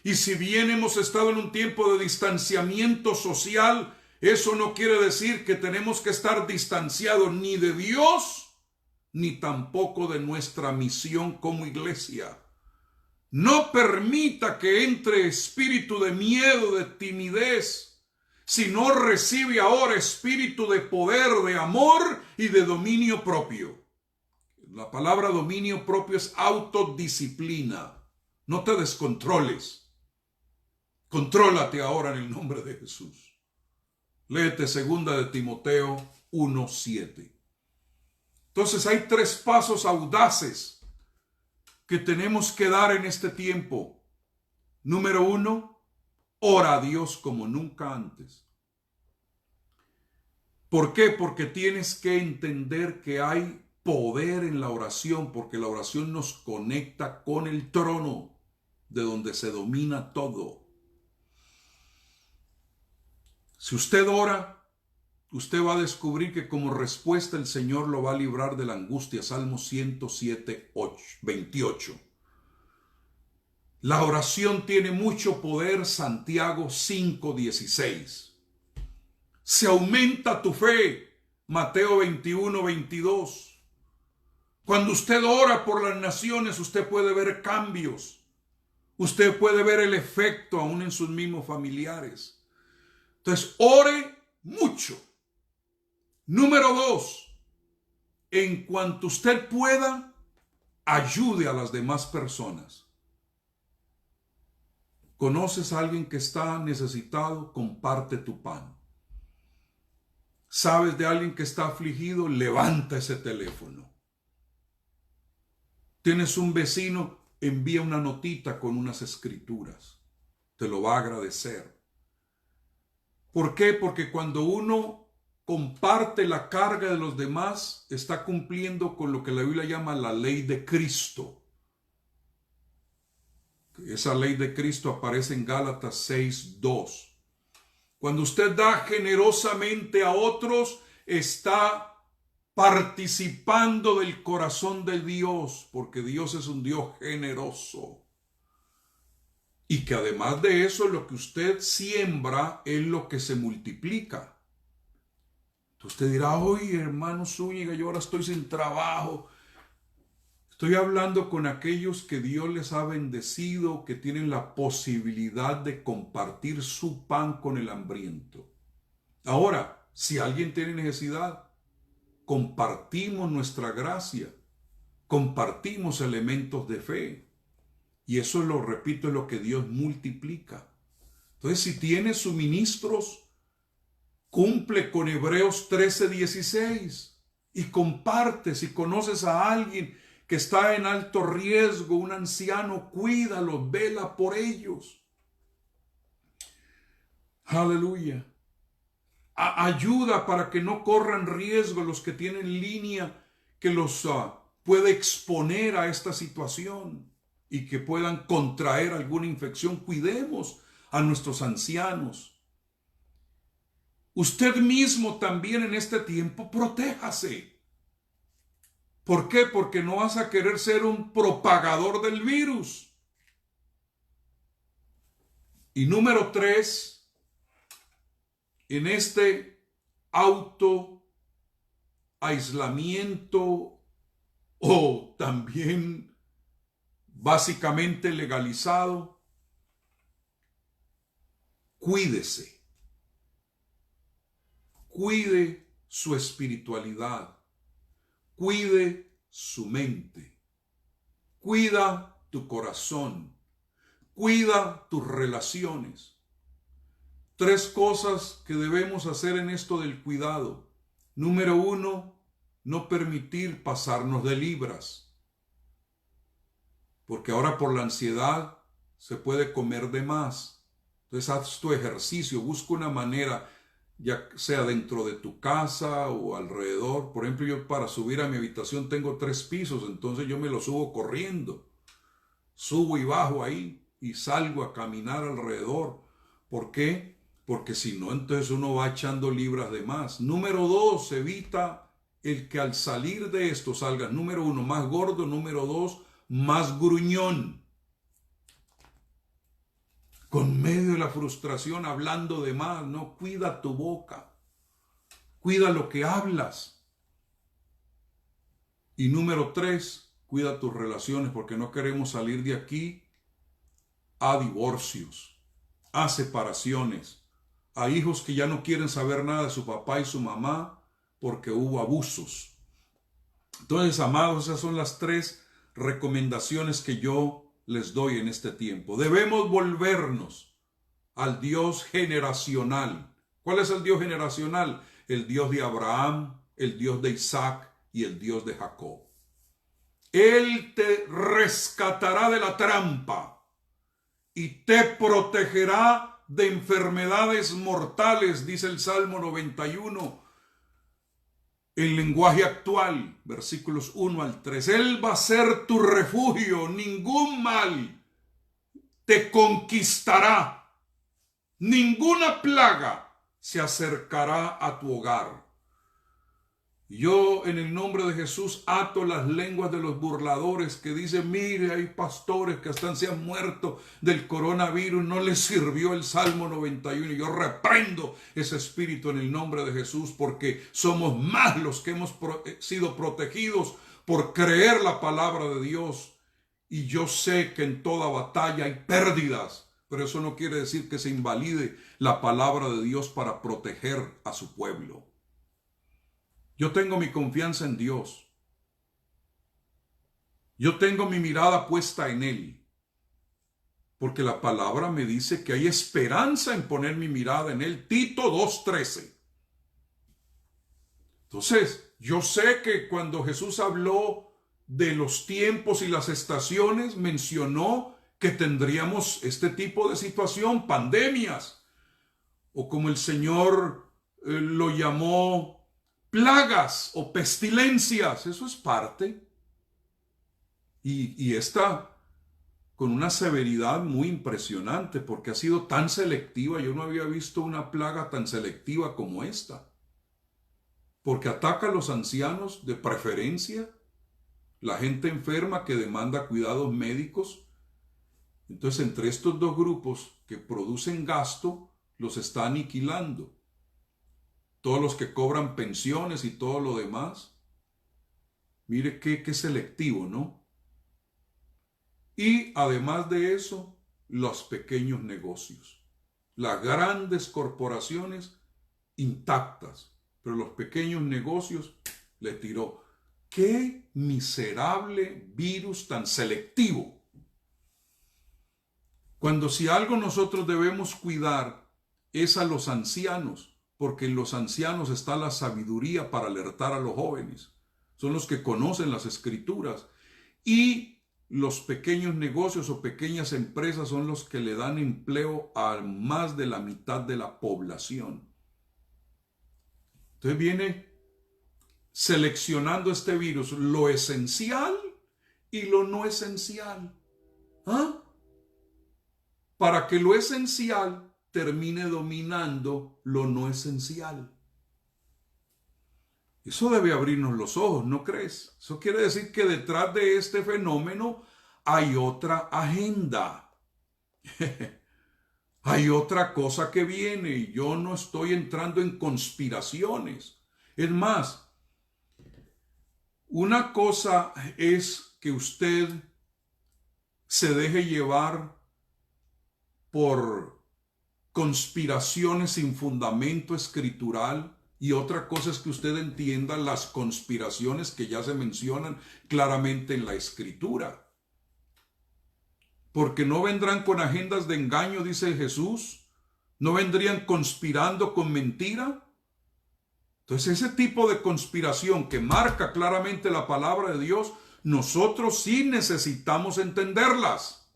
Y si bien hemos estado en un tiempo de distanciamiento social, eso no quiere decir que tenemos que estar distanciados ni de Dios, ni tampoco de nuestra misión como iglesia. No permita que entre espíritu de miedo, de timidez, sino recibe ahora espíritu de poder, de amor y de dominio propio. La palabra dominio propio es autodisciplina. No te descontroles. Contrólate ahora en el nombre de Jesús. Léete 2 de Timoteo 1:7. Entonces hay 3 pasos audaces que tenemos que dar en este tiempo. Número 1, ora a Dios como nunca antes. ¿Por qué? Porque tienes que entender que hay poder en la oración, porque la oración nos conecta con el trono de donde se domina todo. Si usted ora, usted va a descubrir que como respuesta el Señor lo va a librar de la angustia. Salmo 107:28. La oración tiene mucho poder. Santiago 5:16. Se aumenta tu fe. Mateo 21:22. Cuando usted ora por las naciones, usted puede ver cambios. Usted puede ver el efecto aún en sus mismos familiares. Entonces, ore mucho. Número 2, en cuanto usted pueda, ayude a las demás personas. ¿Conoces a alguien que está necesitado? Comparte tu pan. ¿Sabes de alguien que está afligido? Levanta ese teléfono. ¿Tienes un vecino? Envía una notita con unas escrituras. Te lo va a agradecer. ¿Por qué? Porque cuando uno comparte la carga de los demás, está cumpliendo con lo que la Biblia llama la ley de Cristo. Esa ley de Cristo aparece en Gálatas 6:2. Cuando usted da generosamente a otros, está participando del corazón de Dios, porque Dios es un Dios generoso. Y que además de eso, lo que usted siembra es lo que se multiplica. Entonces usted dirá, oye, hermano Zúñiga, yo ahora estoy sin trabajo. Estoy hablando con aquellos que Dios les ha bendecido, que tienen la posibilidad de compartir su pan con el hambriento. Ahora, si alguien tiene necesidad, compartimos nuestra gracia, compartimos elementos de fe. Y eso, lo repito, es lo que Dios multiplica. Entonces, si tienes suministros, cumple con Hebreos 13:16 y comparte. Si conoces a alguien que está en alto riesgo, un anciano, cuídalos, vela por ellos. Aleluya. Ayuda para que no corran riesgo los que tienen línea que los puede exponer a esta situación y que puedan contraer alguna infección. Cuidemos a nuestros ancianos. Usted mismo también en este tiempo protéjase. ¿Por qué? Porque no vas a querer ser un propagador del virus. Y número 3, en este autoaislamiento o también básicamente legalizado, cuídese. Cuide su espiritualidad. Cuide su mente. Cuida tu corazón. Cuida tus relaciones. 3 cosas que debemos hacer en esto del cuidado. Número 1, no permitir pasarnos de libras. Porque ahora por la ansiedad se puede comer de más. Entonces haz tu ejercicio, busca una manera, ya sea dentro de tu casa o alrededor. Por ejemplo, yo para subir a mi habitación tengo 3 pisos, entonces yo me lo subo corriendo. Subo y bajo ahí y salgo a caminar alrededor. ¿Por qué? Porque si no, entonces uno va echando libras de más. Número 2, evita el que al salir de esto salgas, número 1, más gordo, número 2, más gruñón. Con medio de la frustración, hablando de más. No, cuida tu boca. Cuida lo que hablas. Y número 3, cuida tus relaciones, porque no queremos salir de aquí a divorcios, a separaciones, a hijos que ya no quieren saber nada de su papá y su mamá porque hubo abusos. Entonces, amados, esas son las 3 recomendaciones que yo les doy en este tiempo. Debemos volvernos al Dios generacional. ¿Cuál es el Dios generacional? El Dios de Abraham, el Dios de Isaac y el Dios de Jacob. Él te rescatará de la trampa y te protegerá de enfermedades mortales, dice el Salmo 91. En lenguaje actual, versículos 1 al 3. Él va a ser tu refugio, ningún mal te conquistará, ninguna plaga se acercará a tu hogar. Yo en el nombre de Jesús ato las lenguas de los burladores que dicen, mire, hay pastores que hasta se han muerto del coronavirus, no les sirvió el Salmo 91. Yo reprendo ese espíritu en el nombre de Jesús, porque somos más los que hemos sido protegidos por creer la palabra de Dios. Y yo sé que en toda batalla hay pérdidas, pero eso no quiere decir que se invalide la palabra de Dios para proteger a su pueblo. Yo tengo mi confianza en Dios. Yo tengo mi mirada puesta en Él. Porque la palabra me dice que hay esperanza en poner mi mirada en Él. Tito 2:13. Entonces, yo sé que cuando Jesús habló de los tiempos y las estaciones, mencionó que tendríamos este tipo de situación, pandemias. O como el Señor lo llamó, plagas o pestilencias. Eso es parte. Y esta con una severidad muy impresionante, porque ha sido tan selectiva. Yo no había visto una plaga tan selectiva como esta. Porque ataca a los ancianos de preferencia, la gente enferma que demanda cuidados médicos. Entonces, entre estos 2 grupos que producen gasto, los está aniquilando. Todos los que cobran pensiones y todo lo demás. Mire qué selectivo, ¿no? Y además de eso, los pequeños negocios. Las grandes corporaciones intactas, pero los pequeños negocios le tiró. ¡Qué miserable virus tan selectivo! Cuando si algo nosotros debemos cuidar es a los ancianos, porque en los ancianos está la sabiduría para alertar a los jóvenes. Son los que conocen las escrituras. Y los pequeños negocios o pequeñas empresas son los que le dan empleo a más de la mitad de la población. Entonces viene seleccionando este virus lo esencial y lo no esencial. ¿Ah? Para que lo esencial termine dominando lo no esencial. Eso debe abrirnos los ojos, ¿no crees? Eso quiere decir que detrás de este fenómeno hay otra agenda. Hay otra cosa que viene y yo no estoy entrando en conspiraciones. Es más, una cosa es que usted se deje llevar por conspiraciones sin fundamento escritural y otra cosa es que usted entienda las conspiraciones que ya se mencionan claramente en la escritura. Porque no vendrán con agendas de engaño, dice Jesús, no vendrían conspirando con mentira. Entonces ese tipo de conspiración que marca claramente la palabra de Dios, nosotros sí necesitamos entenderlas.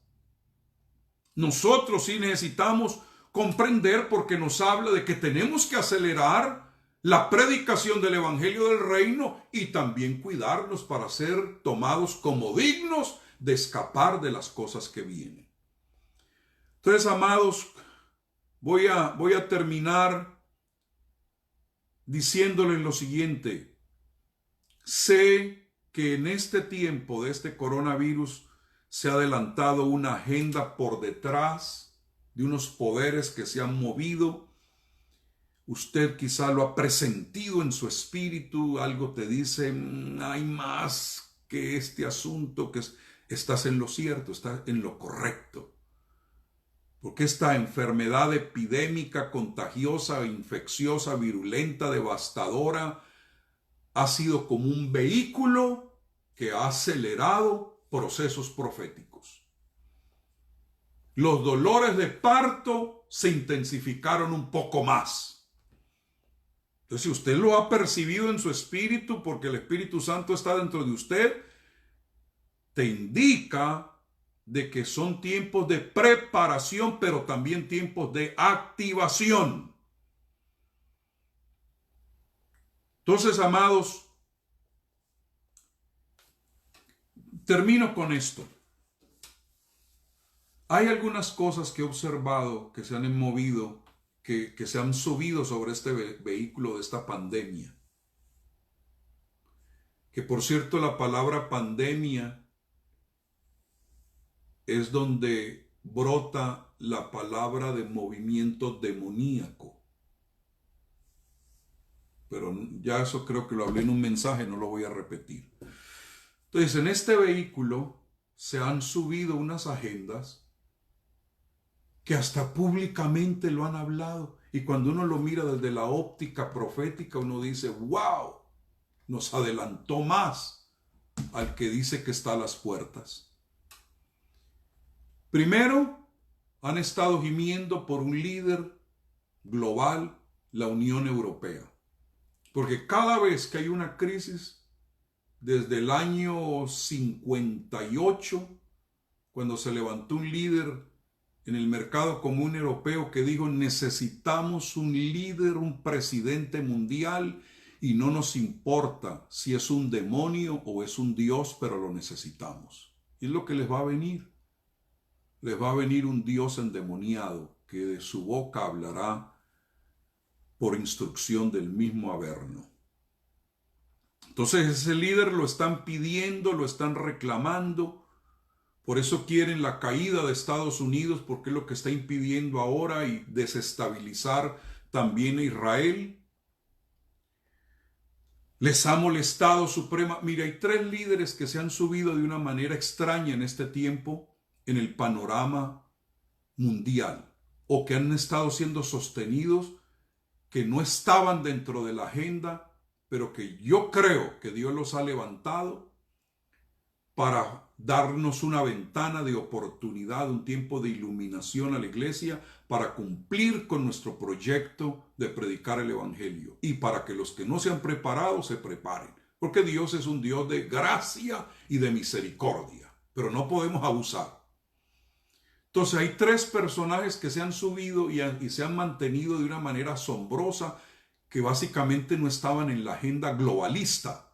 Nosotros sí necesitamos comprender porque nos habla de que tenemos que acelerar la predicación del Evangelio del Reino y también cuidarnos para ser tomados como dignos de escapar de las cosas que vienen. Entonces, amados, voy a terminar diciéndoles lo siguiente. Sé que en este tiempo de este coronavirus se ha adelantado una agenda por detrás de unos poderes que se han movido. Usted quizá lo ha presentido en su espíritu, algo te dice, hay más que este asunto, que estás en lo cierto, estás en lo correcto. Porque esta enfermedad epidémica, contagiosa, infecciosa, virulenta, devastadora, ha sido como un vehículo que ha acelerado procesos proféticos. Los dolores de parto se intensificaron un poco más. Entonces, si usted lo ha percibido en su espíritu, porque el Espíritu Santo está dentro de usted, te indica de que son tiempos de preparación, pero también tiempos de activación. Entonces, amados, termino con esto. Hay algunas cosas que he observado que se han movido, que se han subido sobre este vehículo de esta pandemia. Que por cierto, la palabra pandemia es donde brota la palabra de movimiento demoníaco. Pero ya eso creo que lo hablé en un mensaje, no lo voy a repetir. Entonces, en este vehículo se han subido unas agendas que hasta públicamente lo han hablado. Y cuando uno lo mira desde la óptica profética, uno dice, wow, nos adelantó más al que dice que está a las puertas. Primero, han estado gimiendo por un líder global, la Unión Europea. Porque cada vez que hay una crisis, desde el año 58, cuando se levantó un líder en el mercado común europeo que dijo, necesitamos un líder, un presidente mundial, y no nos importa si es un demonio o es un Dios, pero lo necesitamos. Y es lo que les va a venir. Les va a venir un Dios endemoniado que de su boca hablará por instrucción del mismo Averno. Entonces ese líder lo están pidiendo, lo están reclamando. Por eso quieren la caída de Estados Unidos, porque es lo que está impidiendo ahora y desestabilizar también a Israel. Les ha molestado Suprema. Mira, hay 3 líderes que se han subido de una manera extraña en este tiempo en el panorama mundial, o que han estado siendo sostenidos, que no estaban dentro de la agenda, pero que yo creo que Dios los ha levantado. para darnos una ventana de oportunidad, un tiempo de iluminación a la iglesia para cumplir con nuestro proyecto de predicar el evangelio y para que los que no se han preparado se preparen, porque Dios es un Dios de gracia y de misericordia, pero no podemos abusar. Entonces hay 3 personajes que se han subido y se han mantenido de una manera asombrosa, que básicamente no estaban en la agenda globalista.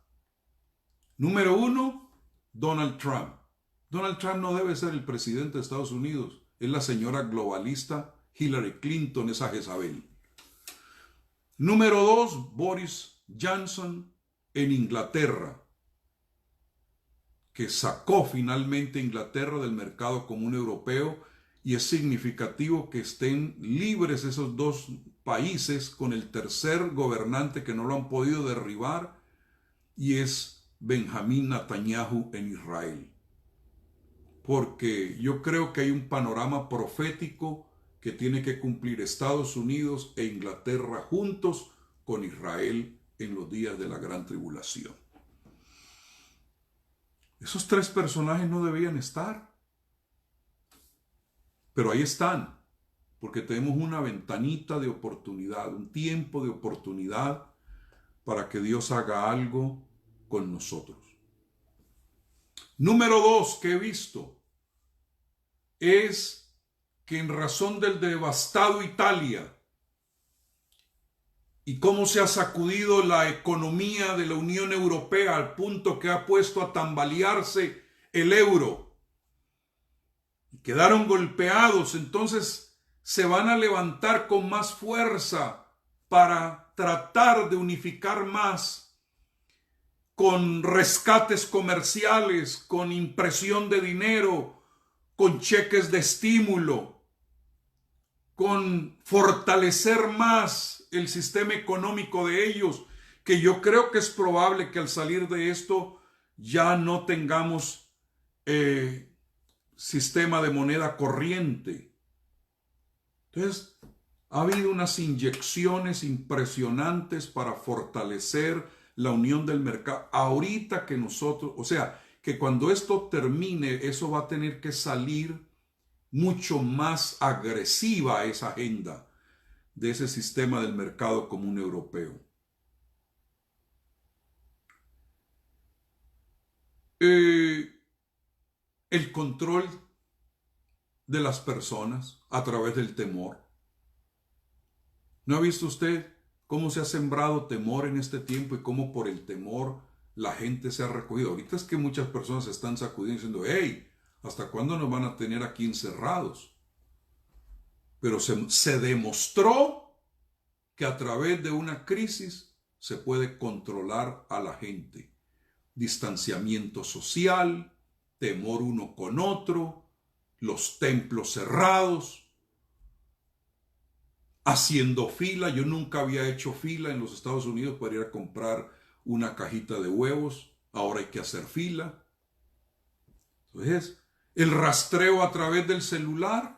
Número 1, Donald Trump. Donald Trump no debe ser el presidente de Estados Unidos. Es la señora globalista Hillary Clinton, esa Jezabel. Número 2, Boris Johnson en Inglaterra, que sacó finalmente a Inglaterra del mercado común europeo, y es significativo que estén libres esos 2 países con el tercer gobernante que no lo han podido derribar, y es Benjamín Netanyahu en Israel. Porque yo creo que hay un panorama profético que tiene que cumplir Estados Unidos e Inglaterra juntos con Israel en los días de la gran tribulación. Esos 3 personajes no debían estar, pero ahí están, porque tenemos una ventanita de oportunidad, un tiempo de oportunidad para que Dios haga algo con nosotros. Número 2 que he visto es que en razón del devastado Italia y cómo se ha sacudido la economía de la Unión Europea al punto que ha puesto a tambalearse el euro, y quedaron golpeados, entonces se van a levantar con más fuerza para tratar de unificar más, con rescates comerciales, con impresión de dinero, con cheques de estímulo, con fortalecer más el sistema económico de ellos, que yo creo que es probable que al salir de esto ya no tengamos sistema de moneda corriente. Entonces, ha habido unas inyecciones impresionantes para fortalecer la unión del mercado. Ahorita que nosotros, o sea, que cuando esto termine, eso va a tener que salir mucho más agresiva esa agenda de ese sistema del mercado común europeo. El control de las personas a través del temor. ¿No ha visto usted cómo se ha sembrado temor en este tiempo y cómo por el temor la gente se ha recogido? Ahorita es que muchas personas se están sacudiendo diciendo, hey, ¿hasta cuándo nos van a tener aquí encerrados? Pero se demostró que a través de una crisis se puede controlar a la gente. Distanciamiento social, temor uno con otro, los templos cerrados, haciendo fila. Yo nunca había hecho fila en los Estados Unidos para ir a comprar una cajita de huevos. Ahora hay que hacer fila. Entonces, el rastreo a través del celular.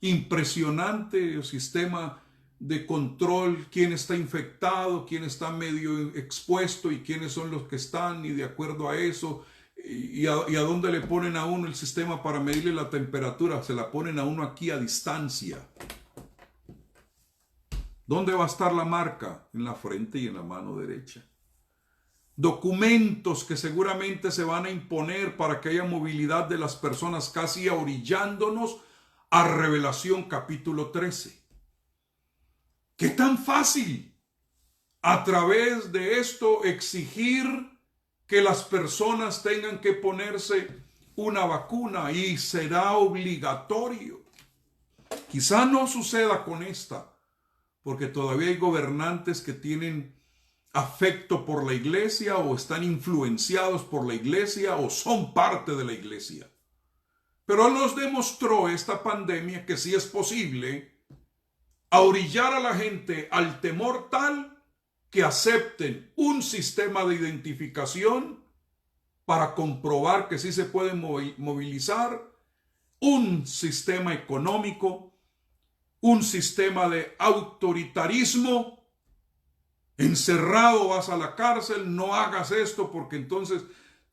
Impresionante el sistema de control, quién está infectado, quién está medio expuesto y quiénes son los que están, y de acuerdo a eso, y a dónde le ponen a uno el sistema para medirle la temperatura. Se la ponen a uno aquí a distancia. ¿Dónde va a estar la marca? En la frente y en la mano derecha. Documentos que seguramente se van a imponer para que haya movilidad de las personas, casi orillándonos a Revelación capítulo 13. ¿Qué tan fácil a través de esto exigir que las personas tengan que ponerse una vacuna y será obligatorio? Quizá no suceda con esta, porque todavía hay gobernantes que tienen afecto por la iglesia o están influenciados por la iglesia o son parte de la iglesia. Pero nos demostró esta pandemia que sí es posible orillar a la gente al temor tal que acepten un sistema de identificación para comprobar que sí se pueden movilizar, un sistema económico, un sistema de autoritarismo. Encerrado vas a la cárcel, no hagas esto porque entonces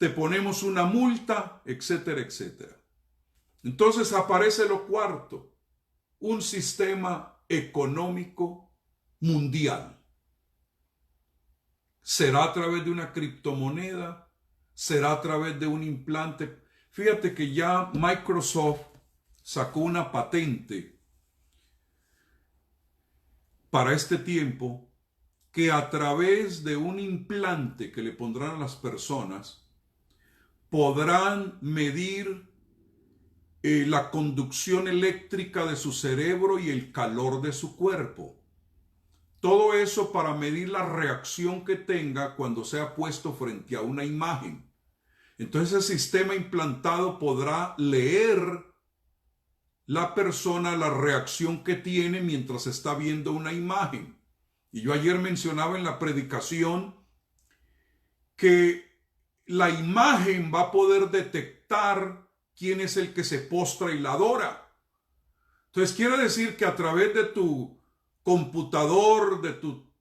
te ponemos una multa, etcétera, etcétera. Entonces aparece lo cuarto, un sistema económico mundial. ¿Será a través de una criptomoneda? ¿Será a través de un implante? Fíjate que ya Microsoft sacó una patente para este tiempo que a través de un implante que le pondrán a las personas podrán medir la conducción eléctrica de su cerebro y el calor de su cuerpo. Todo eso para medir la reacción que tenga cuando sea puesto frente a una imagen. Entonces el sistema implantado podrá leer la persona la reacción que tiene mientras está viendo una imagen. Y yo ayer mencionaba en la predicación que la imagen va a poder detectar quién es el que se postra y la adora. Entonces quiere decir que a través de tu computador, de tu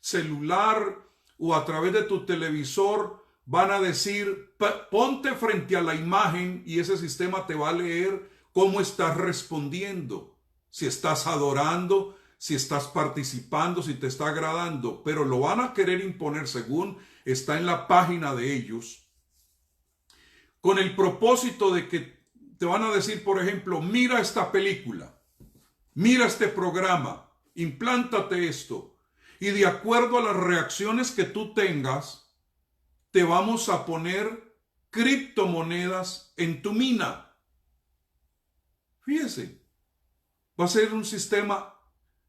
celular o a través de tu televisor van a decir, ponte frente a la imagen y ese sistema te va a leer cómo estás respondiendo, si estás adorando, si estás participando, si te está agradando, pero lo van a querer imponer según está en la página de ellos, con el propósito de que te van a decir, por ejemplo, mira esta película, mira este programa, implántate esto, y de acuerdo a las reacciones que tú tengas, te vamos a poner criptomonedas en tu mina. Fíjese, va a ser un sistema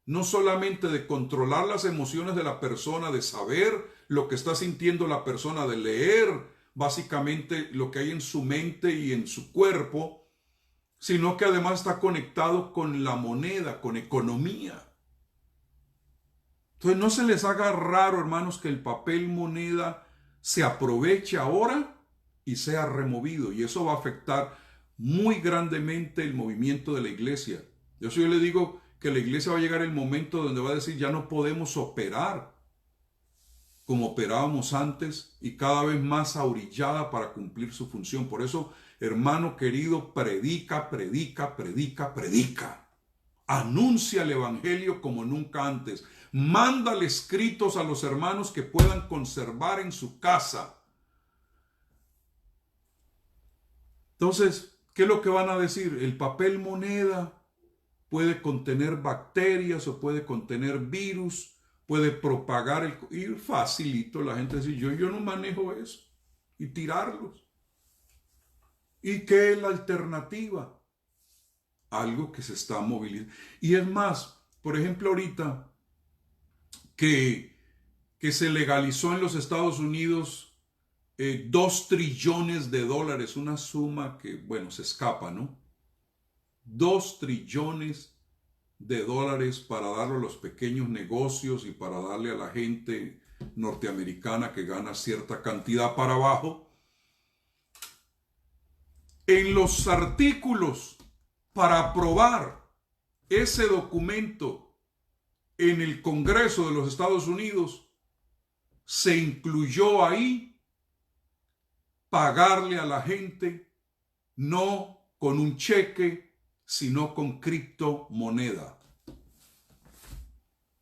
no solamente de controlar las emociones de la persona, de saber lo que está sintiendo la persona, de leer básicamente lo que hay en su mente y en su cuerpo, sino que además está conectado con la moneda, con economía. Entonces no se les haga raro, hermanos, que el papel moneda se aproveche ahora y sea removido, y eso va a afectar muy grandemente el movimiento de la iglesia. Yo le digo que la iglesia va a llegar el momento donde va a decir ya no podemos operar como operábamos antes y cada vez más ahorillada para cumplir su función. Por eso, hermano querido, predica, predica, predica, predica. Anuncia el evangelio como nunca antes. Mándale escritos a los hermanos que puedan conservar en su casa. Entonces, ¿qué es lo que van a decir? El papel moneda puede contener bacterias o puede contener virus, puede propagar y facilito la gente dice, yo no manejo eso, y tirarlos. ¿Y qué es la alternativa? Algo que se está movilizando. Y es más, por ejemplo, ahorita que se legalizó en los Estados Unidos 2 trillones de dólares, una suma que, bueno, se escapa, ¿no? 2 trillones de dólares para darle a los pequeños negocios y para darle a la gente norteamericana que gana cierta cantidad para abajo. En los artículos para aprobar ese documento en el Congreso de los Estados Unidos, se incluyó ahí pagarle a la gente no con un cheque, sino con criptomoneda.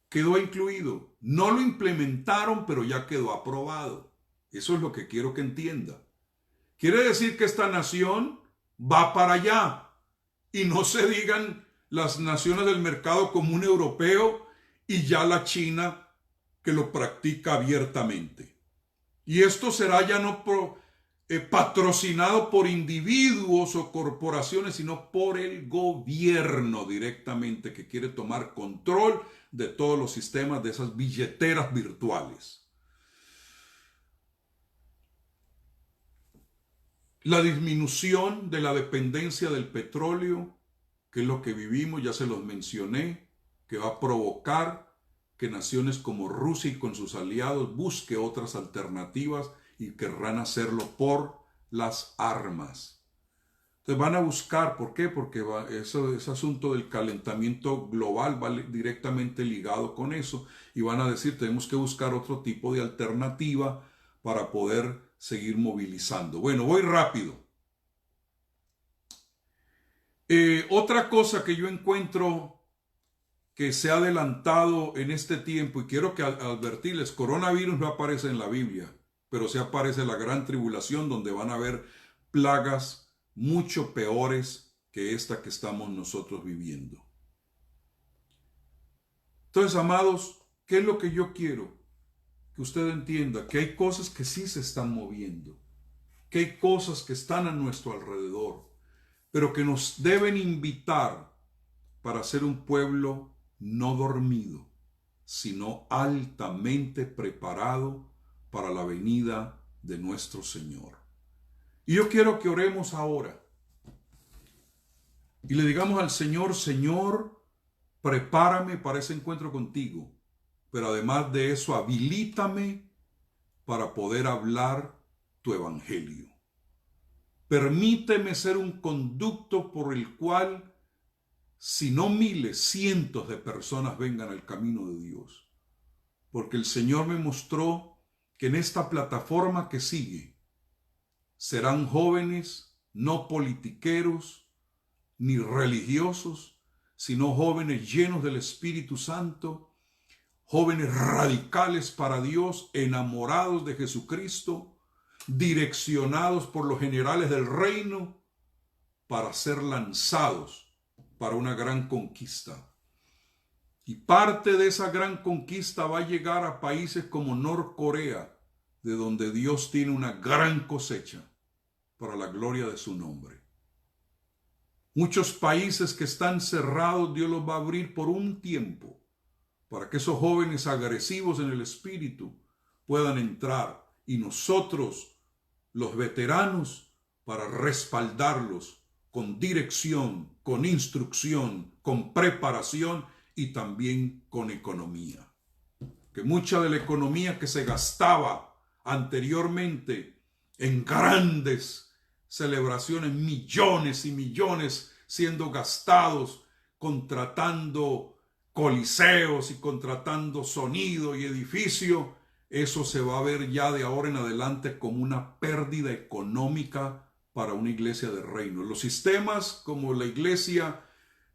Quedó incluido. No lo implementaron, pero ya quedó aprobado. Eso es lo que quiero que entienda. Quiere decir que esta nación va para allá. Y no se digan las naciones del mercado común europeo y ya la China que lo practica abiertamente. Y esto será ya no patrocinado por individuos o corporaciones, sino por el gobierno directamente, que quiere tomar control de todos los sistemas de esas billeteras virtuales. La disminución de la dependencia del petróleo, que es lo que vivimos, ya se los mencioné, que va a provocar que naciones como Rusia y con sus aliados busque otras alternativas y querrán hacerlo por las armas. Entonces van a buscar, ¿por qué? Porque ese asunto del calentamiento global va directamente ligado con eso y van a decir, tenemos que buscar otro tipo de alternativa para poder seguir movilizando. Bueno, voy rápido. Otra cosa que yo encuentro que se ha adelantado en este tiempo, y quiero que advertirles, coronavirus no aparece en la Biblia, pero sí aparece la gran tribulación, donde van a haber plagas mucho peores que esta que estamos nosotros viviendo. Entonces, amados, ¿qué es lo que yo quiero? Que usted entienda que hay cosas que sí se están moviendo, que hay cosas que están a nuestro alrededor, pero que nos deben invitar para ser un pueblo no dormido, sino altamente preparado para la venida de nuestro Señor. Y yo quiero que oremos ahora y le digamos al Señor: Señor, prepárame para ese encuentro contigo, pero además de eso, habilítame para poder hablar tu evangelio. Permíteme ser un conducto por el cual, si no miles, cientos de personas vengan al camino de Dios. Porque el Señor me mostró que en esta plataforma que sigue serán jóvenes no politiqueros ni religiosos, sino jóvenes llenos del Espíritu Santo, jóvenes radicales para Dios, enamorados de Jesucristo, direccionados por los generales del reino para ser lanzados para una gran conquista. Y parte de esa gran conquista va a llegar a países como Norcorea, de donde Dios tiene una gran cosecha para la gloria de su nombre. Muchos países que están cerrados, Dios los va a abrir por un tiempo, para que esos jóvenes agresivos en el espíritu puedan entrar, y nosotros, los veteranos, para respaldarlos con dirección, con instrucción, con preparación y también con economía. Que mucha de la economía que se gastaba anteriormente en grandes celebraciones, millones y millones siendo gastados, contratando coliseos y contratando sonido y edificio, eso se va a ver ya de ahora en adelante como una pérdida económica para una iglesia de reino. Los sistemas como la iglesia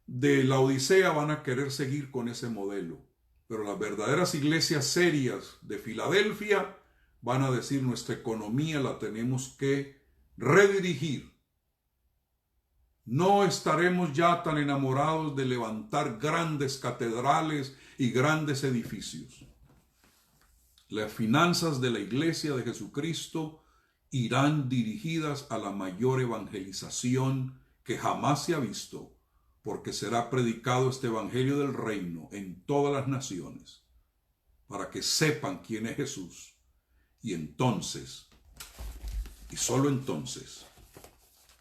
de la Odisea van a querer seguir con ese modelo, pero las verdaderas iglesias serias de Filadelfia van a decir: nuestra economía la tenemos que redirigir. No estaremos ya tan enamorados de levantar grandes catedrales y grandes edificios. Las finanzas de la iglesia de Jesucristo irán dirigidas a la mayor evangelización que jamás se ha visto, porque será predicado este evangelio del reino en todas las naciones, para que sepan quién es Jesús. Y entonces, y solo entonces,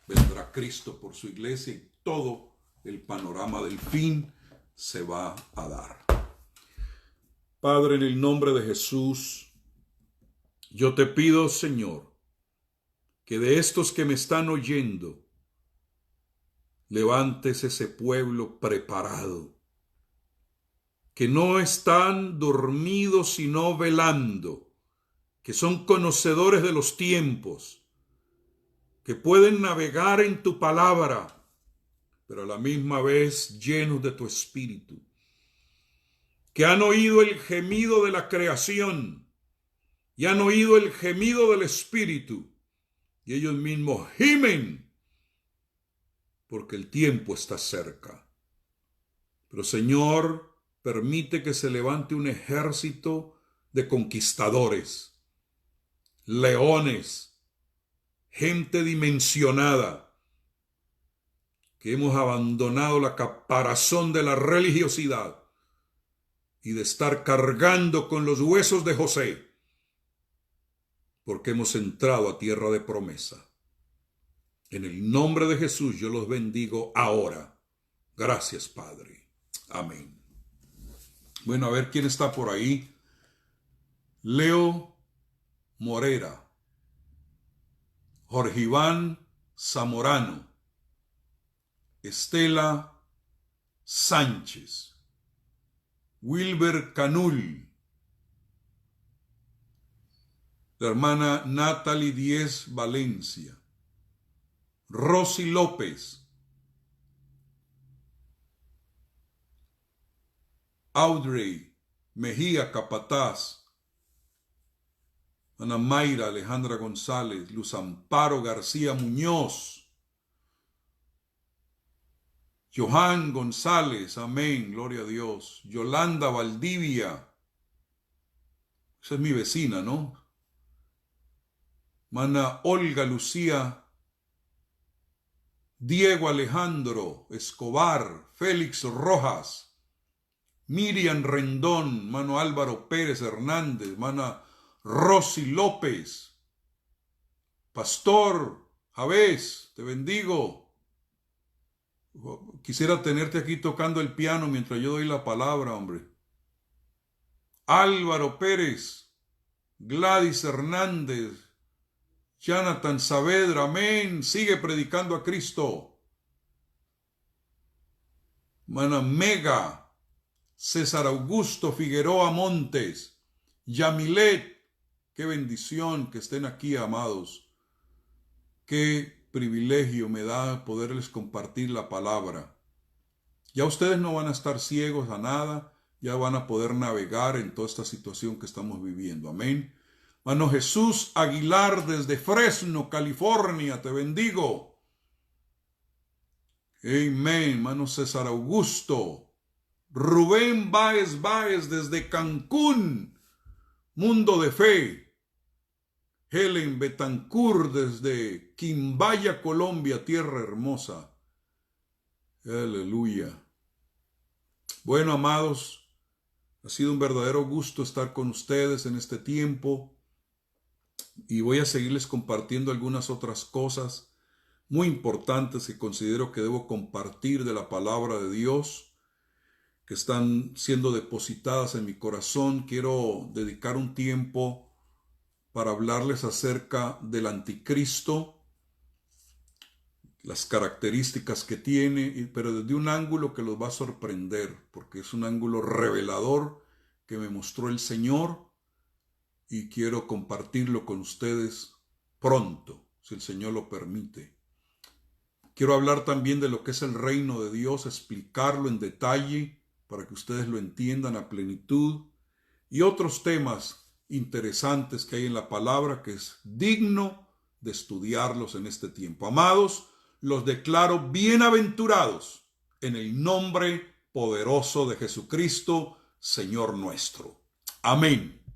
vendrá Cristo por su iglesia y todo el panorama del fin se va a dar. Padre, en el nombre de Jesús, yo te pido, Señor, que de estos que me están oyendo, levantes ese pueblo preparado, que no están dormidos sino velando, que son conocedores de los tiempos, que pueden navegar en tu palabra, pero a la misma vez llenos de tu espíritu, que han oído el gemido de la creación y han oído el gemido del espíritu, y ellos mismos gimen porque el tiempo está cerca. Pero Señor, permite que se levante un ejército de conquistadores, leones, gente dimensionada, que hemos abandonado la caparazón de la religiosidad y de estar cargando con los huesos de José, porque hemos entrado a tierra de promesa. En el nombre de Jesús yo los bendigo ahora. Gracias, Padre. Amén. Bueno, a ver quién está por ahí. Leo Morera, Jorge Iván Zamorano, Estela Sánchez, Wilber Canul, la hermana Natalie Díez Valencia, Rosy López, Audrey Mejía Capataz, Ana Mayra Alejandra González, Luz Amparo García Muñoz, Johan González, amén, gloria a Dios, Yolanda Valdivia, esa es mi vecina, ¿no? Mana Olga Lucía, Diego Alejandro Escobar, Félix Rojas, Miriam Rendón, mano Álvaro Pérez Hernández, mana Rosy López, Pastor Javés, te bendigo. Quisiera tenerte aquí tocando el piano mientras yo doy la palabra, hombre. Álvaro Pérez, Gladys Hernández, Jonathan Saavedra, amén, sigue predicando a Cristo. Mana Mega, César Augusto Figueroa Montes, Yamilet, qué bendición que estén aquí, amados. Qué privilegio me da poderles compartir la palabra. Ya ustedes no van a estar ciegos a nada, ya van a poder navegar en toda esta situación que estamos viviendo. Amén. Mano Jesús Aguilar desde Fresno, California, te bendigo. Amén. Mano César Augusto. Rubén Báez desde Cancún, Mundo de Fe. Helen Betancourt desde Quimbaya, Colombia, tierra hermosa. Aleluya. Bueno, amados, ha sido un verdadero gusto estar con ustedes en este tiempo y voy a seguirles compartiendo algunas otras cosas muy importantes que considero que debo compartir de la palabra de Dios, que están siendo depositadas en mi corazón. Quiero dedicar un tiempo para hablarles acerca del anticristo, las características que tiene, pero desde un ángulo que los va a sorprender, porque es un ángulo revelador que me mostró el Señor y quiero compartirlo con ustedes pronto, si el Señor lo permite. Quiero hablar también de lo que es el reino de Dios, explicarlo en detalle para que ustedes lo entiendan a plenitud, y otros temas interesantes que hay en la palabra que es digno de estudiarlos en este tiempo. Amados, los declaro bienaventurados en el nombre poderoso de Jesucristo, Señor nuestro. Amén.